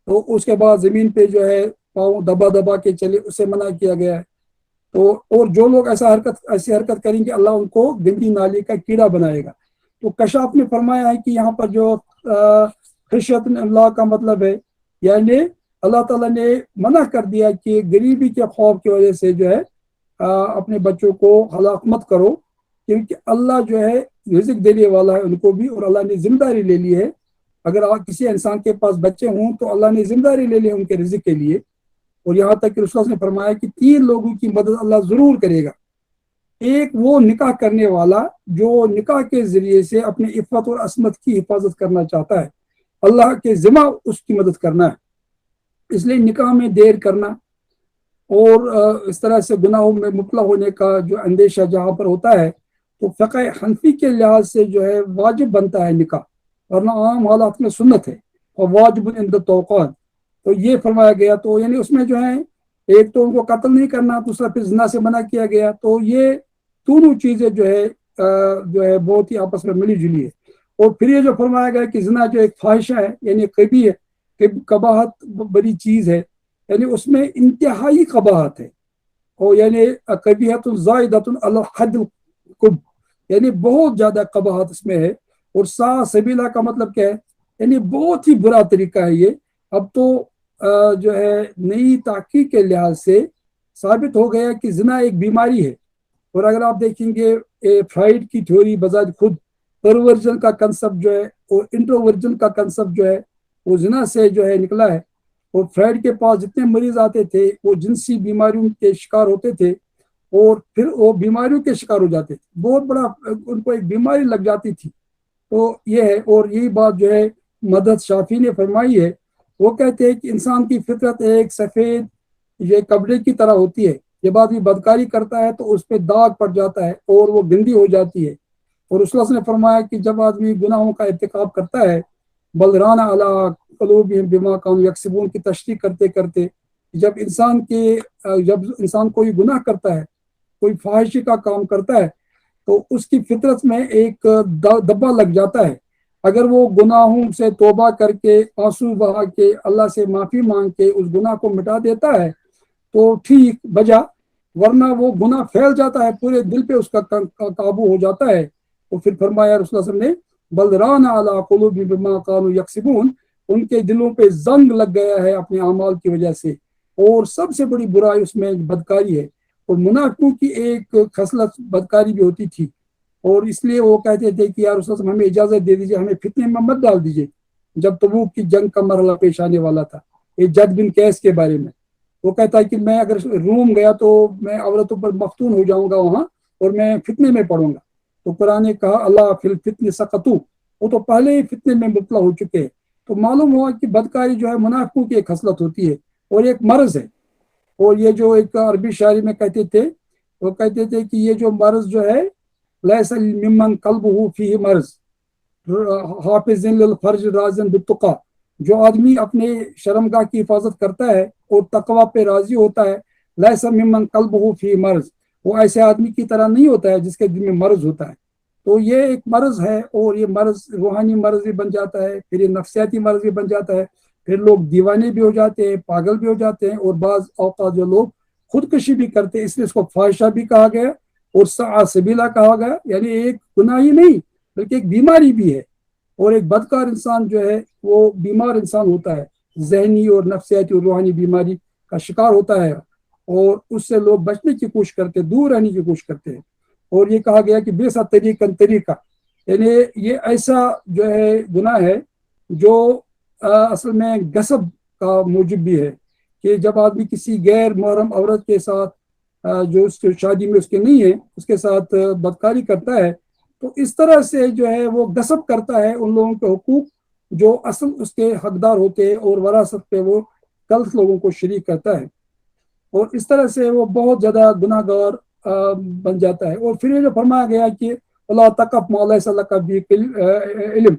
تو اس کے بعد زمین پہ جو ہے پاؤں دبا کے چلے، اسے منع کیا گیا ہے۔ تو اور جو لوگ ایسی حرکت کریں گے اللہ ان کو گندی نالی کا کیڑا بنائے گا۔ تو کشاف نے فرمایا ہے کہ یہاں پر جو خشیت اللہ کا مطلب ہے یعنی اللہ تعالیٰ نے منع کر دیا کہ غریبی کے خوف کی وجہ سے جو ہے اپنے بچوں کو ہلاک مت کرو، کیونکہ اللہ جو ہے رزق دینے والا ہے ان کو بھی، اور اللہ نے ذمہ داری لے لی ہے۔ اگر کسی انسان کے پاس بچے ہوں تو اللہ نے ذمہ داری لے لی ہے ان کے رزق کے لیے۔ اور یہاں تک کہ رسول نے فرمایا کہ 3 لوگوں کی مدد اللہ ضرور کرے گا۔ ایک وہ نکاح کرنے والا جو نکاح کے ذریعے سے اپنے عفت اور عصمت کی حفاظت کرنا چاہتا ہے، اللہ کے ذمہ اس کی مدد کرنا ہے۔ اس لیے نکاح میں دیر کرنا اور اس طرح سے گناہوں میں مبتلا ہونے کا جو اندیشہ جہاں پر ہوتا ہے، تو فقہ حنفی کے لحاظ سے جو ہے واجب بنتا ہے نکاح، ورنہ عام حالات میں سنت ہے اور واجب عند التوقات۔ تو یہ فرمایا گیا، تو یعنی اس میں جو ہے ایک تو ان کو قتل نہیں کرنا، دوسرا پھر زنا سے منع کیا گیا۔ تو یہ دونوں چیزیں جو ہے بہت ہی آپس میں ملی جلی ہے۔ اور پھر یہ جو فرمایا گیا کہ زنا جو ایک فاحشہ ہے یعنی قبیح ہے، قباحت بڑی چیز ہے، یعنی اس میں انتہائی قباحت ہے، اور یعنی قبیحۃ زائدۃ علی حد القب، یعنی بہت زیادہ قباحت اس میں ہے۔ اور سبیلا کا مطلب کیا ہے؟ یعنی بہت ہی برا طریقہ ہے یہ۔ اب تو جو ہے نئی تحقیق کے لحاظ سے ثابت ہو گیا کہ زنا ایک بیماری ہے۔ اور اگر آپ دیکھیں گے فرائڈ کی تھیوری بذات خود پرورژن کا کنسپٹ جو ہے اور انٹروورژن کا کنسپٹ جو ہے وہ زنا سے جو ہے نکلا ہے۔ اور فرائڈ کے پاس جتنے مریض آتے تھے وہ جنسی بیماریوں کے شکار ہوتے تھے اور پھر وہ بیماریوں کے شکار ہو جاتے تھے، بہت بڑا ان کو ایک بیماری لگ جاتی تھی۔ تو یہ ہے، اور یہی بات جو ہے مدد شافی نے فرمائی ہے۔ وہ کہتے ہیں کہ انسان کی فطرت ایک سفید یہ کپڑے کی طرح ہوتی ہے، جب آدمی بدکاری کرتا ہے تو اس پہ داغ پڑ جاتا ہے اور وہ گندی ہو جاتی ہے۔ اور رسول اللہ نے فرمایا کہ جب آدمی گناہوں کا ارتکاب کرتا ہے، بلران علی قلوبہم بما کانوا یکسبون کی تشریح کرتے کرتے، جب انسان کوئی گناہ کرتا ہے، کوئی فحاشی کا کام کرتا ہے، تو اس کی فطرت میں ایک دبا لگ جاتا ہے۔ اگر وہ گناہوں سے توبہ کر کے آنسو بہا کے اللہ سے معافی مانگ کے اس گناہ کو مٹا دیتا ہے تو ٹھیک بجا، ورنہ وہ گناہ پھیل جاتا ہے، پورے دل پہ اس کا قابو ہو جاتا ہے۔ تو پھر فرمایا رسول اللہ صلی اللہ علیہ وسلم نے بلران علی قلوبہم بما کانوا یکسبون، ان کے دلوں پہ زنگ لگ گیا ہے اپنے اعمال کی وجہ سے، اور سب سے بڑی برائی اس میں بدکاری ہے۔ اور منافقوں کی ایک خصلت بدکاری بھی ہوتی تھی، اور اس لیے وہ کہتے تھے کہ یا رسول اللہ ہمیں اجازت دے دیجیے، ہمیں فتنے میں مت ڈال دیجیے۔ جب تبوک کی جنگ کا مرحلہ پیش آنے والا تھا، یہ جد بن قیس کے بارے میں، وہ کہتا ہے کہ میں اگر روم گیا تو میں عورتوں پر مفتون ہو جاؤں گا وہاں، اور میں فتنے میں پڑوں گا۔ تو قرآن نے کہا اللہ فی الفتن سقطوا، وہ تو پہلے ہی فتنے میں مبتلا ہو چکے ہیں۔ تو معلوم ہوا کہ بدکاری جو ہے منافقوں کی ایک خصلت ہوتی ہے اور ایک مرض ہے۔ اور یہ جو ایک عربی شاعری میں کہتے تھے، وہ کہتے تھے کہ یہ جو مرض جو ہے لیس ممن قلبہ فیہ مرض حافظ للفرج رازن بالتقی، جو آدمی اپنے شرمگاہ کی حفاظت کرتا ہے اور تقوی پہ راضی ہوتا ہے، لیس ممن قلبہ فیہ مرض، وہ ایسے آدمی کی طرح نہیں ہوتا ہے جس کے دل میں مرض ہوتا ہے۔ تو یہ ایک مرض ہے، اور یہ مرض روحانی مرض بھی بن جاتا ہے، پھر یہ نفسیاتی مرض بھی بن جاتا ہے، پھر لوگ دیوانے بھی ہو جاتے ہیں، پاگل بھی ہو جاتے ہیں، اور بعض اوقات جو لوگ خودکشی بھی کرتے ہیں۔ اس لیے اس کو فاحشہ بھی کہا گیا اور سعی سبیلا کہا گیا، یعنی ایک گناہ ہی نہیں بلکہ ایک بیماری بھی ہے۔ اور ایک بدکار انسان جو ہے وہ بیمار انسان ہوتا ہے، ذہنی اور نفسیاتی اور روحانی بیماری کا شکار ہوتا ہے، اور اس سے لوگ بچنے کی کوشش کرتے ہیں، دور رہنے کی کوشش کرتے ہیں۔ اور یہ کہا گیا کہ بیسا طریقہ، یعنی یہ ایسا جو ہے گناہ ہے جو اصل میں غصب کا موجب بھی ہے، کہ جب آدمی کسی غیر محرم عورت کے ساتھ جو اس کے شادی میں اس کے نہیں ہے اس کے ساتھ بدکاری کرتا ہے، تو اس طرح سے جو ہے وہ غصب کرتا ہے ان لوگوں کے حقوق جو اصل اس کے حقدار ہوتے ہیں، اور وراثت پہ وہ غلط لوگوں کو شریک کرتا ہے، اور اس طرح سے وہ بہت زیادہ گناہ گار بن جاتا ہے۔ اور پھر یہ جو فرمایا گیا کہ اللہ تقف ما لیس لک بہ علم،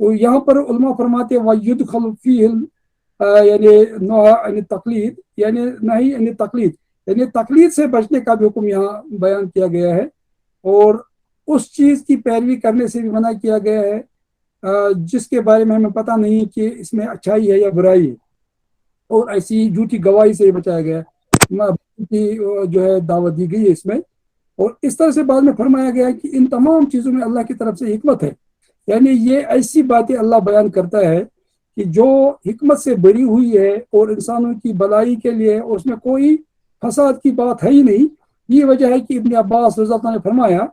تو یہاں پر علماء فرماتے ہیں وَيُدْخَلُ فِيهِ یعنی نوع یعنی تقلید، یعنی نہیں یعنی تقلید، یعنی تقلید سے بچنے کا بھی حکم یہاں بیان کیا گیا ہے، اور اس چیز کی پیروی کرنے سے بھی منع کیا گیا ہے جس کے بارے میں ہمیں پتہ نہیں کہ اس میں اچھائی ہے یا برائی ہے، اور ایسی جھوٹی گواہی سے بچایا گیا ہے کی جو ہے دعوت دی گئی ہے اس میں۔ اور اس طرح سے بعد میں فرمایا گیا ہے کہ ان تمام چیزوں میں اللہ کی طرف سے حکمت ہے، یعنی یہ ایسی باتیں اللہ بیان کرتا ہے کہ جو حکمت سے بری ہوئی ہے اور انسانوں کی بھلائی کے لیے، اور اس میں کوئی فساد کی بات ہے ہی نہیں. یہ وجہ ہے کہ ابن عباس رضی اللہ عنہ نے فرمایا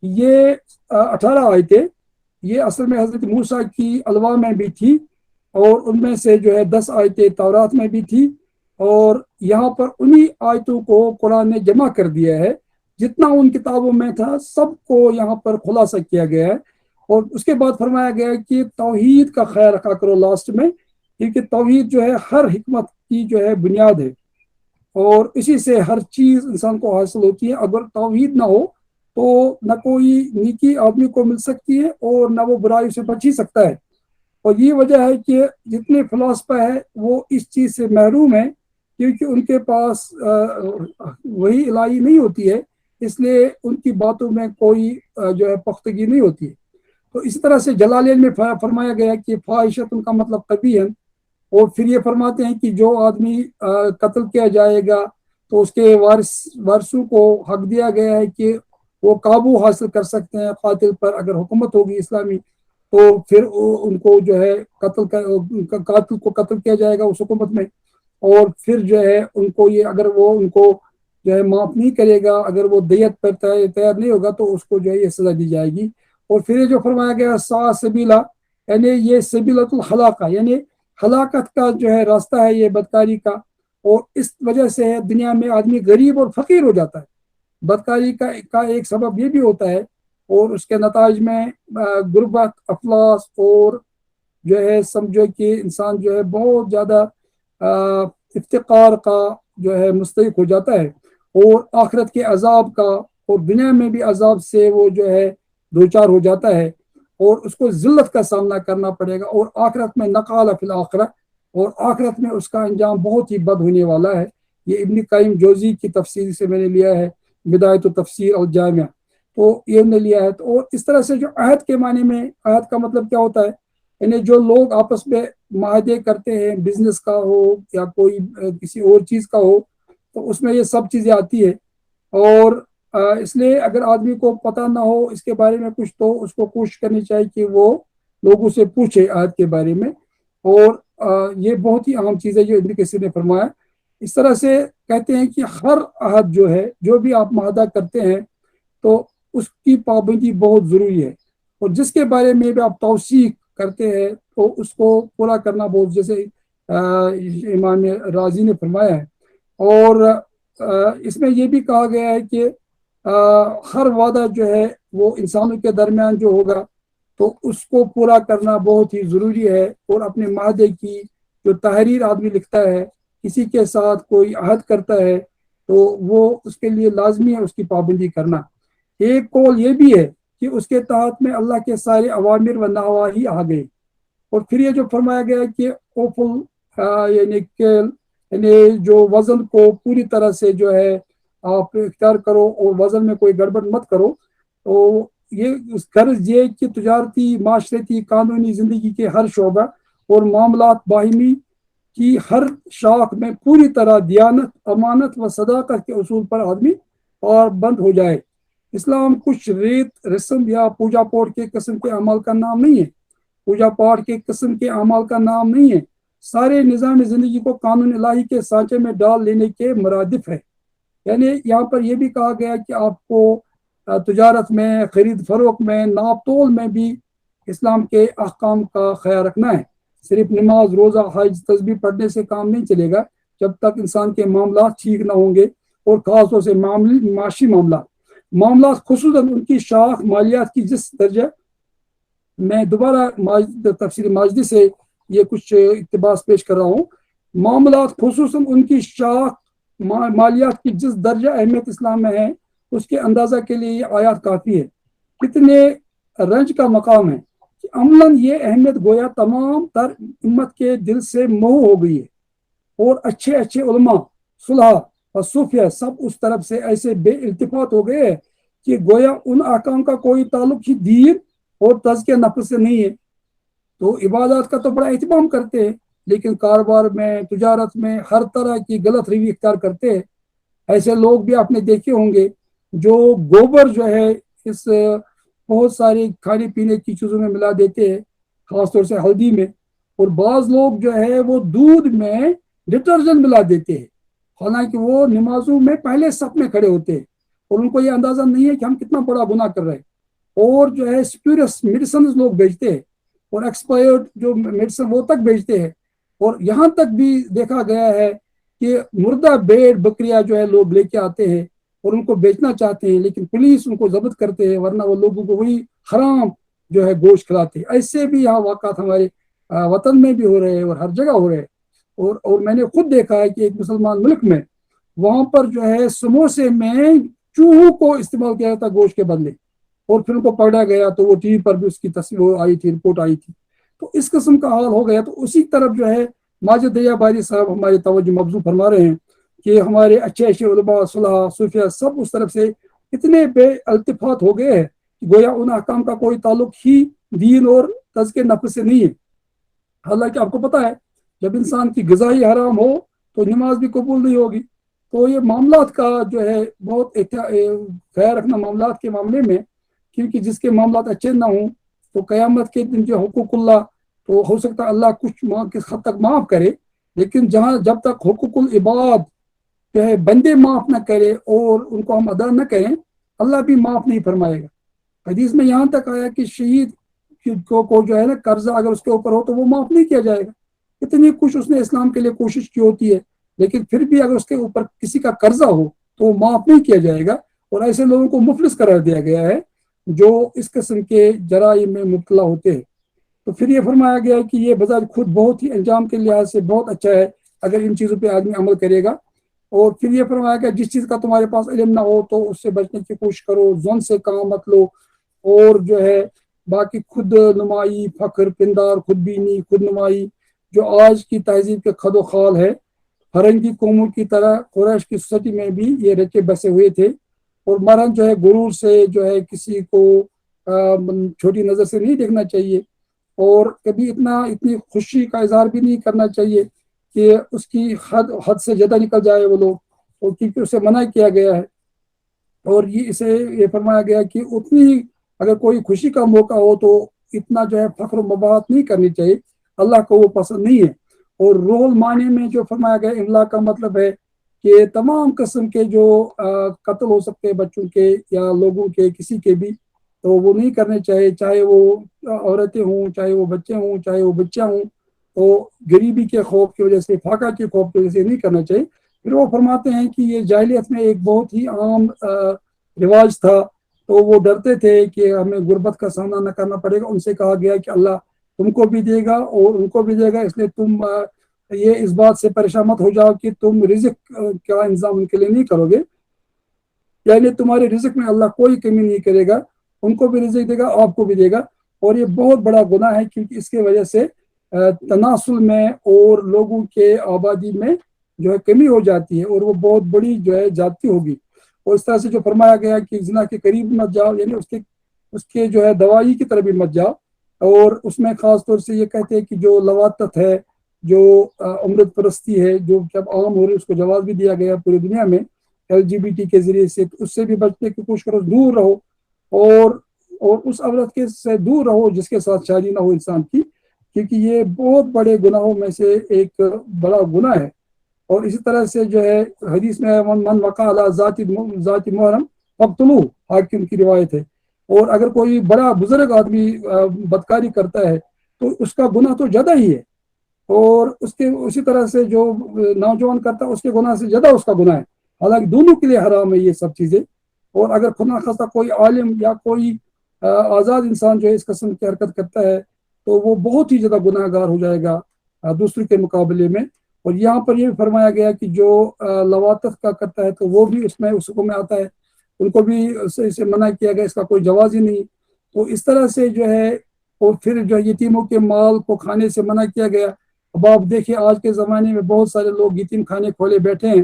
یہ 18 آیتیں یہ اصل میں حضرت موسیٰ کی الواح میں بھی تھی، اور ان میں سے جو ہے 10 آیتیں تورات میں بھی تھی، اور یہاں پر انہی آیتوں کو قرآن نے جمع کر دیا ہے. جتنا ان کتابوں میں تھا سب کو یہاں پر خلاصہ کیا گیا ہے. اور اس کے بعد فرمایا گیا کہ توحید کا خیال رکھا کرو لاسٹ میں، کیونکہ توحید جو ہے ہر حکمت کی جو ہے بنیاد ہے، اور اسی سے ہر چیز انسان کو حاصل ہوتی ہے. اگر توحید نہ ہو تو نہ کوئی نیکی آدمی کو مل سکتی ہے اور نہ وہ برائی سے بچ ہی سکتا ہے. اور یہ وجہ ہے کہ جتنے فلاسفہ ہیں وہ اس چیز سے محروم ہیں، کیونکہ ان کے پاس وہی الہی نہیں ہوتی ہے، اس لیے ان کی باتوں میں کوئی جو ہے پختگی نہیں ہوتی ہے. تو اسی طرح سے جلالین میں فرمایا گیا کہ فاحشۃ کا مطلب قبیح ہے. اور پھر یہ فرماتے ہیں کہ جو آدمی قتل کیا جائے گا تو اس کے وارثوں کو حق دیا گیا ہے کہ وہ قابو حاصل کر سکتے ہیں قاتل پر. اگر حکومت ہوگی اسلامی تو پھر ان کو جو ہے قاتل کو قتل کیا جائے گا اس حکومت میں. اور پھر جو ہے ان کو یہ اگر وہ ان کو جو ہے معاف نہیں کرے گا، اگر وہ دیت پر تیار نہیں ہوگا تو اس کو جو ہے یہ سزا دی جائے گی. اور پھر یہ جو فرمایا گیا سا سبیلا، یعنی یہ سبیلۃ الحلاقہ، یعنی ہلاکت کا جو ہے راستہ ہے یہ بدکاری کا. اور اس وجہ سے دنیا میں آدمی غریب اور فقیر ہو جاتا ہے. بدکاری کا ایک سبب یہ بھی ہوتا ہے، اور اس کے نتائج میں غربت، افلاس، اور جو ہے سمجھو کہ انسان جو ہے بہت زیادہ افتقار کا جو ہے مستحق ہو جاتا ہے، اور آخرت کے عذاب کا اور دنیا میں بھی عذاب سے وہ جو ہے دوچار ہو جاتا ہے، اور اس کو ذلت کا سامنا کرنا پڑے گا. اور آخرت میں نقال فی الآخرہ، اور آخرت میں اس کا انجام بہت ہی بد ہونے والا ہے. یہ ابن قیم جوزی کی تفسیر سے میں نے لیا ہے، بدایت التفسیر الجامع، تو یہ نے لیا ہے. اور اس طرح سے جو عہد کے معنی میں، عہد کا مطلب کیا ہوتا ہے، یعنی جو لوگ آپس میں معاہدے کرتے ہیں، بزنس کا ہو یا کوئی کسی اور چیز کا ہو، تو اس میں یہ سب چیزیں آتی ہے. اور اس لیے اگر آدمی کو پتہ نہ ہو اس کے بارے میں کچھ تو اس کو کوشش کرنی چاہیے کہ وہ لوگوں سے پوچھے عہد کے بارے میں. اور یہ بہت ہی اہم چیز ہے جو ابن کثیر نے فرمایا. اس طرح سے کہتے ہیں کہ ہر عہد جو ہے، جو بھی آپ معاہدہ کرتے ہیں تو اس کی پابندی بہت ضروری ہے، اور جس کے بارے میں بھی آپ توثیق کرتے ہیں تو اس کو پورا کرنا بہت، جیسے امام رازی نے فرمایا ہے. اور اس میں یہ بھی کہا گیا ہے کہ ہر وعدہ جو ہے وہ انسانوں کے درمیان جو ہوگا تو اس کو پورا کرنا بہت ہی ضروری ہے. اور اپنے معاہدے کی جو تحریر آدمی لکھتا ہے، کسی کے ساتھ کوئی عہد کرتا ہے تو وہ اس کے لیے لازمی ہے اس کی پابندی کرنا. ایک قول یہ بھی ہے کہ اس کے تحت میں اللہ کے سارے اوامر و نواہی آ گئے. اور پھر یہ جو فرمایا گیا کہ اوفل یعنی جو وزن کو پوری طرح سے جو ہے آپ اختیار کرو اور وزن میں کوئی گڑبڑ مت کرو. تو یہ غرض یہ کہ تجارتی، معاشرتی، قانونی زندگی کے ہر شعبہ اور معاملات باہمی کی ہر شاخ میں پوری طرح دیانت، امانت و صداقت کے اصول پر آدمی پابند ہو جائے. اسلام کچھ ریت رسم یا پوجا پاٹ کے قسم کے اعمال کا نام نہیں ہے، پوجا پاٹ کے قسم کے اعمال کا نام نہیں ہے. سارے نظام زندگی کو قانون الہی کے سانچے میں ڈال لینے کے مرادف ہے. یعنی یہاں پر یہ بھی کہا گیا کہ آپ کو تجارت میں، خرید فروخت میں، ناپ تول میں بھی اسلام کے احکام کا خیال رکھنا ہے. صرف نماز، روزہ، حج، تسبیح پڑھنے سے کام نہیں چلے گا جب تک انسان کے معاملات ٹھیک نہ ہوں گے. اور خاص طور سے معاشی معاملات خصوصاً ان کی شاخ مالیات کی جس درجہ، میں دوبارہ تفسیر ماجدی سے یہ کچھ اقتباس پیش کر رہا ہوں، معاملات خصوصاً ان کی شاخ مالیات کی جس درجہ اہمیت اسلام میں ہے اس کے اندازہ کے لیے یہ آیات کافی ہے. کتنے رنج کا مقام ہے کہ عملاً یہ اہمیت گویا تمام تر امت کے دل سے محو ہو گئی ہے، اور اچھے علماء، صلحاء اور صوفیہ سب اس طرف سے ایسے بے التفات ہو گئے کہ گویا ان احکام کا کوئی تعلق ہی دین اور تزکیہ نفس سے نہیں ہے. تو عبادات کا تو بڑا اہتمام کرتے ہیں، لیکن کاروبار میں، تجارت میں ہر طرح کی غلط روی اختیار کرتے ہیں. ایسے لوگ بھی آپ نے دیکھے ہوں گے جو گوبر جو ہے اس بہت سارے کھانے پینے کی چیزوں میں ملا دیتے ہیں، خاص طور سے ہلدی میں، اور بعض لوگ جو ہے وہ دودھ میں ڈٹرجنٹ ملا دیتے ہیں، حالانکہ وہ نمازوں میں پہلے صف میں کھڑے ہوتے ہیں اور ان کو یہ اندازہ نہیں ہے کہ ہم کتنا بڑا گناہ کر رہے ہیں۔ اور جو ہے اسپیورس میڈیسنز لوگ بیچتے ہیں اور ایکسپائرڈ جو میڈیسن وہ تک بیچتے ہیں، اور یہاں تک بھی دیکھا گیا ہے کہ مردہ بھیڑ بکریاں جو ہے لوگ لے کے آتے ہیں اور ان کو بیچنا چاہتے ہیں، لیکن پولیس ان کو ضبط کرتے ہیں، ورنہ وہ لوگوں کو وہی حرام جو ہے گوشت کھلاتے ہیں۔ ایسے بھی یہاں واقعات ہمارے وطن میں بھی ہو رہے ہیں اور ہر جگہ ہو رہے ہیں۔ اور میں نے خود دیکھا ہے کہ ایک مسلمان ملک میں وہاں پر جو ہے سموسے میں چوہوں کو استعمال کیا جاتا گوشت کے بدلے، اور پھر ان کو پکڑا گیا تو وہ ٹی وی پر بھی اس کی تصویر آئی تھی، رپورٹ آئی تھی۔ تو اس قسم کا حال ہو گیا۔ تو اسی طرف جو ہے ماجد دریا باری صاحب ہماری توجہ مبذول فرما رہے ہیں کہ ہمارے اچھے اچھے علماء صلحاء صوفیاء سب اس طرف سے اتنے بے التفات ہو گئے ہیں کہ گویا ان احکام کا کوئی تعلق ہی دین اور تزکیہ نفس سے نہیں ہے۔ حالانکہ آپ کو پتہ ہے جب انسان کی غذا ہی حرام ہو تو نماز بھی قبول نہیں ہوگی۔ تو یہ معاملات کا جو ہے بہت خیال رکھنا معاملات کے معاملے میں، کیونکہ جس کے معاملات اچھے نہ ہوں تو قیامت کے دن جو حقوق اللہ، تو ہو سکتا ہے اللہ کچھ کس حد تک معاف کرے، لیکن جب تک حقوق العباد جو ہے بندے معاف نہ کرے اور ان کو ہم ادا نہ کریں، اللہ بھی معاف نہیں فرمائے گا۔ حدیث میں یہاں تک آیا کہ شہید کو جو ہے نا قرضہ اگر اس کے اوپر ہو تو وہ معاف نہیں کیا جائے گا۔ اتنی کچھ اس نے اسلام کے لیے کوشش کی ہوتی ہے، لیکن پھر بھی اگر اس کے اوپر کسی کا قرضہ ہو تو وہ معاف نہیں کیا جائے گا، اور ایسے لوگوں کو مفلس قرار دیا گیا ہے جو اس قسم کے جرائم میں مبتلا ہوتے ہیں۔ تو پھر یہ فرمایا گیا کہ یہ بذات خود بہت ہی انجام کے لحاظ سے بہت اچھا ہے اگر ان چیزوں پہ آدمی عمل کرے گا۔ اور پھر یہ فرمایا گیا جس چیز کا تمہارے پاس علم نہ ہو تو اس سے بچنے کی کوشش کرو، ظن سے کام مت لو، اور جو ہے باقی خود نمائی، فخر، پندار، خود بینی، خود نمائی جو آج کی تہذیب کے خد و خال ہے، فرنگی قوموں کی طرح قریش کی سوسائٹی میں بھی یہ رچے بسے ہوئے تھے۔ اور مرن جو ہے غرور سے جو ہے کسی کو چھوٹی نظر سے نہیں دیکھنا چاہیے، اور کبھی اتنی خوشی کا اظہار بھی نہیں کرنا چاہیے کہ اس کی حد سے زیادہ نکل جائے وہ لوگ، اور کیونکہ اسے منع کیا گیا ہے۔ اور یہ فرمایا گیا کہ اتنی اگر کوئی خوشی کا موقع ہو تو اتنا جو ہے فخر و مباحت نہیں کرنی چاہیے، اللہ کو وہ پسند نہیں ہے۔ اور روح المانی میں جو فرمایا گیا املا کا مطلب ہے کہ تمام قسم کے جو قتل ہو سکتے ہیں بچوں کے یا لوگوں کے کسی کے بھی، تو وہ نہیں کرنے چاہیے، چاہے وہ عورتیں ہوں، چاہے وہ بچے ہوں، چاہے وہ بچہ ہوں، تو غریبی کے خوف کی وجہ سے، فاقہ کے خوف کی وجہ سے نہیں کرنا چاہیے۔ پھر وہ فرماتے ہیں کہ یہ جاہلیت میں ایک بہت ہی عام رواج تھا، تو وہ ڈرتے تھے کہ ہمیں غربت کا سامنا نہ کرنا پڑے گا۔ ان سے کہا گیا کہ اللہ تم کو بھی دے گا اور ان کو بھی دے گا، اس لیے تم یہ اس بات سے پریشان مت ہو جاؤ کہ تم رزق کا انتظام ان کے لیے نہیں کرو گے، یعنی تمہارے رزق میں اللہ کوئی کمی نہیں کرے گا، ان کو بھی رزق دے گا، آپ کو بھی دے گا۔ اور یہ بہت بڑا گناہ ہے کیونکہ اس کی وجہ سے تناسل میں اور لوگوں کے آبادی میں جو ہے کمی ہو جاتی ہے، اور وہ بہت بڑی جو ہے زیادتی ہوگی۔ اور اس طرح سے جو فرمایا گیا کہ زنا کے قریب مت جاؤ، یعنی اس کے جو ہے دوائی کی طرف بھی مت جاؤ۔ اور اس میں خاص طور سے یہ کہتے ہیں کہ جو لواطت ہے، جو امرت پرستی ہے، جو جب عام ہو رہی ہے اس کو جواز بھی دیا گیا پوری دنیا میں LGBT کے ذریعے سے، اس سے بھی بچنے کی کوشش کرو، دور رہو، اور اس عورت کے سے دور رہو جس کے ساتھ شادی نہ ہو انسان کی، کیونکہ یہ بہت بڑے گناہوں میں سے ایک بڑا گناہ ہے۔ اور اسی طرح سے جو ہے حدیث میں من وقع علی ذات محرم فقتلوہ، حاکم کی روایت ہے۔ اور اگر کوئی بڑا بزرگ آدمی بدکاری کرتا ہے تو اس کا گناہ تو زیادہ ہی ہے، اور اسی طرح سے جو نوجوان کرتا ہے اس کے گناہ سے زیادہ اس کا گناہ ہے، حالانکہ دونوں کے لیے حرام ہے یہ سب چیزیں۔ اور اگر خدا نخواستہ کوئی عالم یا کوئی آزاد انسان جو ہے اس قسم کی حرکت کرتا ہے تو وہ بہت ہی زیادہ گناہ گار ہو جائے گا دوسرے کے مقابلے میں۔ اور یہاں پر یہ فرمایا گیا کہ جو لواطت کا کرتا ہے تو وہ بھی اس میں اس حکم میں آتا ہے، ان کو بھی اسے منع کیا گیا، اس کا کوئی جواز ہی نہیں۔ تو اس طرح سے جو ہے، اور پھر جو یتیموں کے مال کو کھانے سے منع کیا گیا۔ اب آپ دیکھیں آج کے زمانے میں بہت سارے لوگ یتیم خانے کھولے بیٹھے ہیں،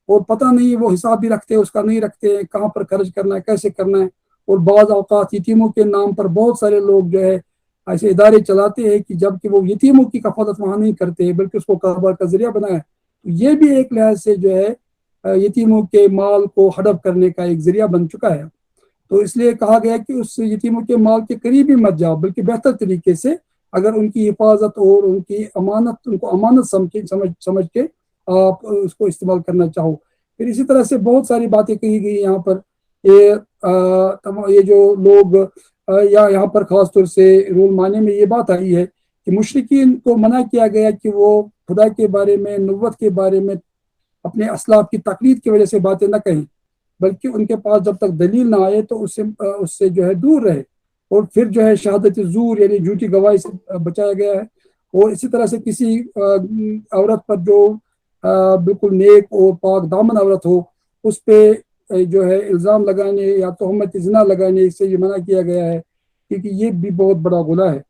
اور پتہ نہیں وہ حساب بھی رکھتے ہیں اس کا نہیں رکھتے ہیں، کہاں پر خرچ کرنا ہے، کیسے کرنا ہے۔ اور بعض اوقات یتیموں کے نام پر بہت سارے لوگ جو ہے ایسے ادارے چلاتے ہیں کہ جب کہ وہ یتیموں کی کفالت وہاں نہیں کرتے بلکہ اس کو کاروبار کا ذریعہ بنایا۔ تو یہ بھی ایک لحاظ سے جو ہے یتیموں کے مال کو ہڑپ کرنے کا ایک ذریعہ بن چکا ہے۔ تو اس لیے کہا گیا کہ اس یتیموں کے مال کے قریب ہی مت جاؤ، بلکہ بہتر طریقے سے اگر ان کی حفاظت اور ان کی امانت، ان کو امانت سمجھ کے آپ اس کو استعمال کرنا چاہو۔ پھر اسی طرح سے بہت ساری باتیں کہی گئی یہاں پر، یہ جو لوگ یا یہاں پر خاص طور سے رول معنی میں یہ بات آئی ہے کہ مشرکین کو منع کیا گیا کہ وہ خدا کے بارے میں، نبوت کے بارے میں اپنے اسلاف کی تقلید کی وجہ سے باتیں نہ کہیں، بلکہ ان کے پاس جب تک دلیل نہ آئے تو اس سے جو ہے دور رہے۔ اور پھر جو ہے شہادت زور یعنی جھوٹی گواہی سے بچایا گیا ہے۔ اور اسی طرح سے کسی عورت پر جو بالکل نیک اور پاک دامن عورت ہو، اس پہ جو ہے الزام لگانے یا تہمت زنا لگانے سے یہ منع کیا گیا ہے، کیونکہ یہ بھی بہت بڑا گناہ ہے۔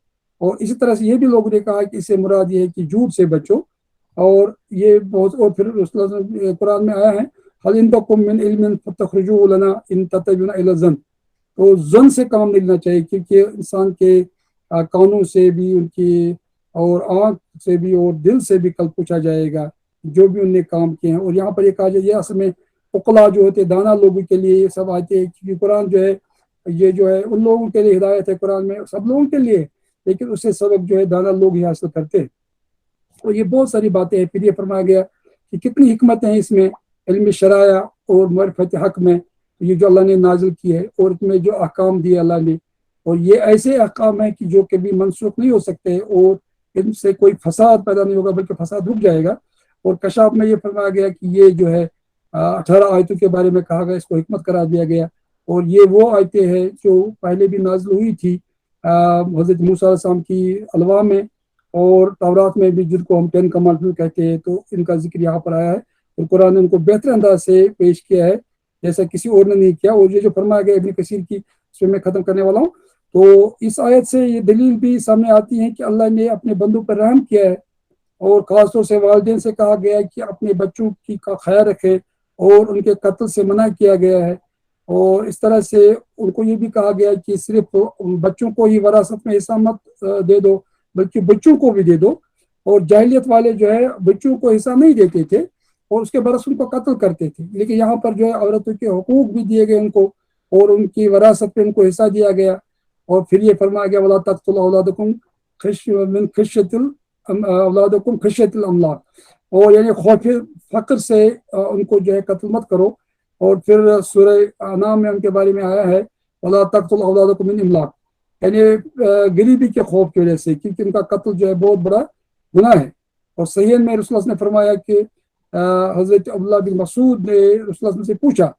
اور اسی طرح سے یہ بھی لوگوں نے کہا کہ اس سے مراد یہ ہے کہ جھوٹ سے بچو، اور یہ بہت، اور پھر قرآن میں آیا ہے حل عندکم من علم فتخرجوه لنا ان تتبعون الا الظن، تو ظن سے کام نہیں لینا چاہیے، کیونکہ انسان کے کانوں سے بھی، ان کی اور آنکھ سے بھی اور دل سے بھی کل پوچھا جائے گا جو بھی ان نے کام کیے ہیں۔ اور یہاں پر یہ کہا جائے، یہ اصل میں عقلا جو ہوتے دانا لوگوں کے لیے یہ سب آتے ہیں، کیونکہ قرآن جو ہے یہ جو ہے ان لوگوں کے لیے ہدایت ہے، قرآن میں سب لوگوں کے لیے، لیکن اس سے سبق جو ہے دانا لوگ ہی حاصل کرتے ہیں۔ اور یہ بہت ساری باتیں ہیں۔ پھر یہ فرمایا گیا کہ کتنی حکمتیں ہیں اس میں، علم شرائع اور معرفت حق میں، یہ جو اللہ نے نازل کی ہے، اور اس میں جو احکام دیے اللہ نے، اور یہ ایسے احکام ہیں کہ جو کبھی منسوخ نہیں ہو سکتے، اور ان سے کوئی فساد پیدا نہیں ہوگا بلکہ فساد رک جائے گا۔ اور کشاف میں یہ فرمایا گیا کہ یہ جو ہے 18 آیتوں کے بارے میں کہا گیا، اس کو حکمت قرار دیا گیا، اور یہ وہ آیتیں ہیں جو پہلے بھی نازل ہوئی تھی حضرت موسیٰ علیہ السلام کی الواح میں اور تورات میں بھی، جن کو ہم 10 کمانڈمنٹ کہتے ہیں، تو ان کا ذکر یہاں پر آیا ہے، اور قرآن نے ان کو بہتر انداز سے پیش کیا ہے جیسا کسی اور نے نہیں کیا۔ اور یہ جو فرمایا گیا ابن کثیر کی، اس میں ختم کرنے والا ہوں، تو اس آیت سے یہ دلیل بھی سامنے آتی ہے کہ اللہ نے اپنے بندوں پر رحم کیا ہے، اور خاص طور سے والدین سے کہا گیا ہے کہ اپنے بچوں کا خیال رکھے، اور ان کے قتل سے منع کیا گیا ہے۔ اور اس طرح سے ان کو یہ بھی کہا گیا کہ صرف بچوں کو ہی وراثت میں حصہ مت دے دو، بلکہ بچوں کو بھی دے دو۔ اور جاہلیت والے جو ہے بچوں کو حصہ نہیں دیتے تھے، اور اس کے برعکس ان کو قتل کرتے تھے، لیکن یہاں پر جو ہے عورتوں کے حقوق بھی دیے گئے ان کو، اور ان کی وراثت پہ ان کو حصہ دیا گیا۔ اور پھر یہ فرمایا گیا وَلَا تَقْتُلُوا أَوْلَادَكُمْ خشیۃ الاملاق، اور یعنی خوف فقر سے ان کو جو ہے قتل مت کرو۔ اور پھر سورہ انعام میں ان کے بارے میں آیا ہے وَلَا تَقْتُلُوا أَوْلَادَكُمْ مِنْ إِمْلَاقٍ، یعنی غریبی کے خوف کی وجہ سے، کیونکہ ان کا قتل جو ہے بہت بڑا گناہ ہے۔ اور صحیح میں رسول اللہ نے فرمایا کہ حضرت عبداللہ بن مسعود نے رسول اللہ سے پوچھا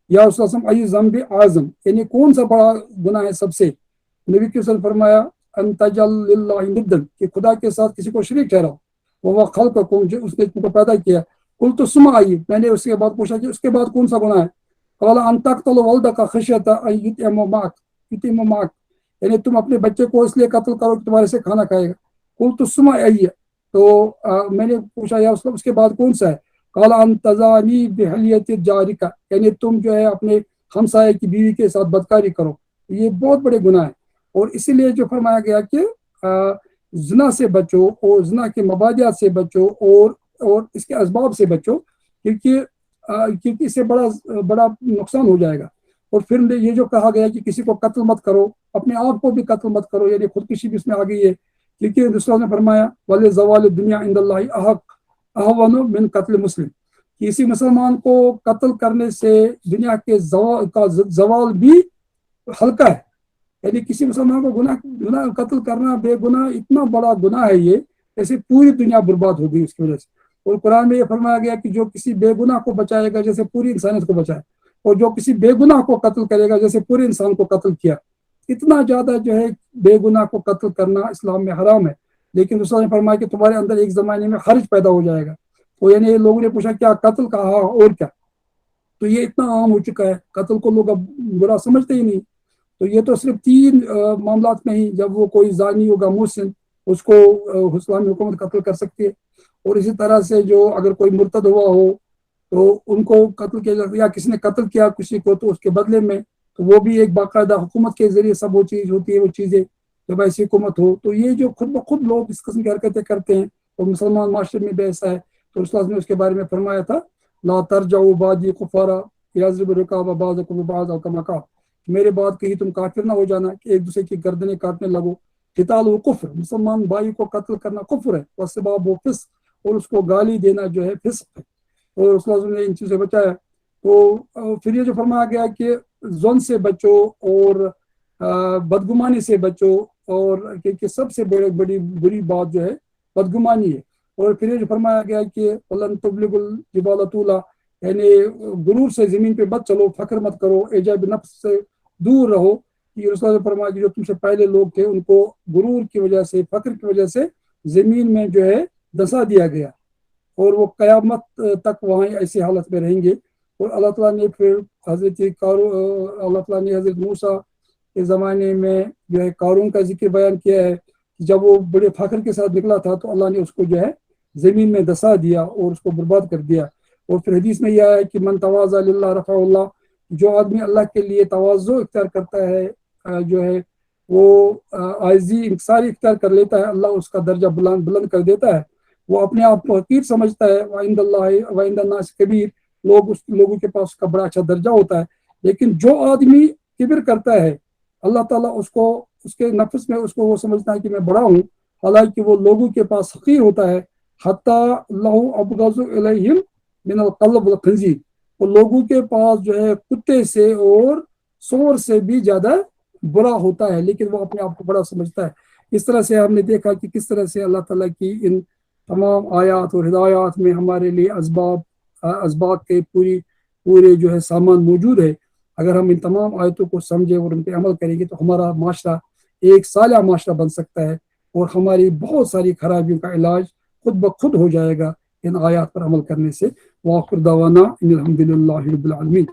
یا رسول اللہ ای ذنب اعظم، یعنی کون سا بڑا گناہ ہے سب سے؟ نبی کے وسلم فرمایا ان تجعل للہ ندا، کہ خدا کے ساتھ کسی کو شریک ٹھہراؤ، وہ خلقکم، جو اس نے تم کو پیدا کیا۔ قلت ثم ای، میں نے اس کے بعد پوچھا کہ اس کے بعد کون سا گناہ ہے؟ قال ان تقتل ولدک خشیۃ ان یطعم معک، یعنی تم اپنے بچے کو اس لیے قتل کرو کہ تمہارے سے کھانا کھائے گا۔ قلت ثم ای، تو میں نے پوچھا یا اس کے بعد کون سا ہے؟ قال ان تزانی بحلیۃ جارک، یعنی تم جو ہے اپنے ہمسائے کی بیوی کے ساتھ بدکاری کرو۔ یہ بہت بڑے گناہ ہیں، اور اسی لیے جو فرمایا گیا کہ زنا سے بچو، اور زنا کے مبادیات سے بچو، اور اس کے اسباب سے بچو، کیونکہ اس سے بڑا نقصان ہو جائے گا۔ اور پھر یہ جو کہا گیا کہ کسی کو قتل مت کرو، اپنے آپ کو بھی قتل مت کرو، یعنی خودکشی بھی اس میں آ گئی ہے، کیونکہ رسول نے فرمایا وَلِزَوَالِ الدُّنْيَا عِنْدَ اللَّهِ أَهْوَنُ مِنْ قَتْلِ مسلم، کہ کسی مسلمان کو قتل کرنے سے دنیا کے زوال بھی ہلکا ہے۔ یعنی کسی مسلمان کو گناہ قتل کرنا، بے گناہ، اتنا بڑا گناہ ہے یہ، ایسے پوری دنیا برباد ہو گئی اس کی وجہ سے۔ اور قرآن میں یہ فرمایا گیا کہ جو کسی بے گناہ کو بچائے گا جیسے پوری انسانیت کو بچائے، اور جو کسی بے گناہ کو قتل کرے گا جیسے پورے انسان کو قتل کیا۔ اتنا زیادہ جو ہے بے گناہ کو قتل کرنا اسلام میں حرام ہے، لیکن رسول نے فرمایا کہ تمہارے اندر ایک زمانے میں حرج پیدا ہو جائے گا۔ تو یعنی لوگوں نے پوچھا کیا قتل کہا اور کیا؟ تو یہ اتنا عام ہو چکا ہے، قتل کو لوگ اب برا سمجھتے ہی نہیں۔ تو یہ تو صرف 3 معاملات میں ہی، جب وہ کوئی زانی ہوگا محسن، اس کو اسلامی حکومت قتل کر سکتی ہے، اور اسی طرح سے جو اگر کوئی مرتد ہوا ہو تو ان کو قتل کیا جاتا ہے، یا کسی نے قتل کیا کسی کو تو اس کے بدلے میں، تو وہ بھی ایک باقاعدہ حکومت کے ذریعے سب وہ چیز ہوتی ہے، وہ چیزیں جب ایسی حکومت ہو۔ تو یہ جو خود بخود لوگ اس قسم کی حرکتیں کرتے ہیں، اور مسلمان معاشرے میں بھی ایسا ہے، تو رسول نے اس کے بارے میں فرمایا تھا لا ترجعوا بعدی کفارا یضرب الرقاب بعضکم ببعض او کما قال، میرے بعد کہیں تم کافر نہ ہو جانا کہ ایک دوسرے کی گردنیں کاٹنے لگو. قتال و کفر, مسلمان بھائی کو قتل کرنا کفر ہے. وسباب و فسق, اور اس کو گالی دینا جو ہے فسق ہے, اور رسول اللہ نے ان چیزوں سے بچایا. تو پھر یہ جو فرمایا گیا کہ ظن سے بچو اور بدگمانی سے بچو, اور کہ سب سے بڑی بری بات جو ہے بدگمانی ہے. اور پھر یہ جو فرمایا گیا کہ ولن تبلغ الجبال طولا, یعنی غرور سے زمین پہ مت چلو, فخر مت کرو, اعجاب نفس سے دور رہو. یہ رسول اللہ نے فرمایا کہ جو تم سے پہلے لوگ تھے ان کو غرور کی وجہ سے, فخر کی وجہ سے زمین میں جو ہے دھسا دیا گیا, اور وہ قیامت تک وہاں ایسی حالت میں رہیں گے. اور اللہ تعالیٰ نے پھر اللہ تعالیٰ نے حضرت موسیٰ کے زمانے میں جو ہے قارون کا ذکر بیان کیا ہے. جب وہ بڑے فخر کے ساتھ نکلا تھا تو اللہ نے اس کو جو ہے زمین میں دھسا دیا اور اس کو برباد کر دیا. اور پھر حدیث میں یہ آیا کہ من تواضع للہ رفع اللہ, جو آدمی اللہ کے لیے تواضع اختیار کرتا ہے, جو ہے وہ عاجزی انکساری اختیار کر لیتا ہے, اللہ اس کا درجہ بلند کر دیتا ہے. وہ اپنے آپ کو حقیر سمجھتا ہے, وعند اللہ وعند الناس کبیر, لوگوں کے پاس اس کا بڑا اچھا درجہ ہوتا ہے. لیکن جو آدمی کبر کرتا ہے, اللہ تعالیٰ اس کو اس کے نفس میں اس کو وہ سمجھتا ہے کہ میں بڑا ہوں, حالانکہ وہ لوگوں کے پاس حقیر ہوتا ہے. حتیٰ اللہ ابغض الیہم من القلب والخنزیر, وہ لوگوں کے پاس جو ہے کتے سے اور سور سے بھی زیادہ برا ہوتا ہے, لیکن وہ اپنے آپ کو بڑا سمجھتا ہے. اس طرح سے ہم نے دیکھا کہ کس طرح سے اللہ تعالیٰ کی ان تمام آیات اور ہدایات میں ہمارے لیے اسباب کے پورے جو ہے سامان موجود ہے. اگر ہم ان تمام آیتوں کو سمجھیں اور ان پہ عمل کریں گے تو ہمارا معاشرہ ایک صالح معاشرہ بن سکتا ہے, اور ہماری بہت ساری خرابیوں کا علاج خود بخود ہو جائے گا ان آیات پر عمل کرنے سے. وآخر دعوانا ان الحمد للہ رب العالمین.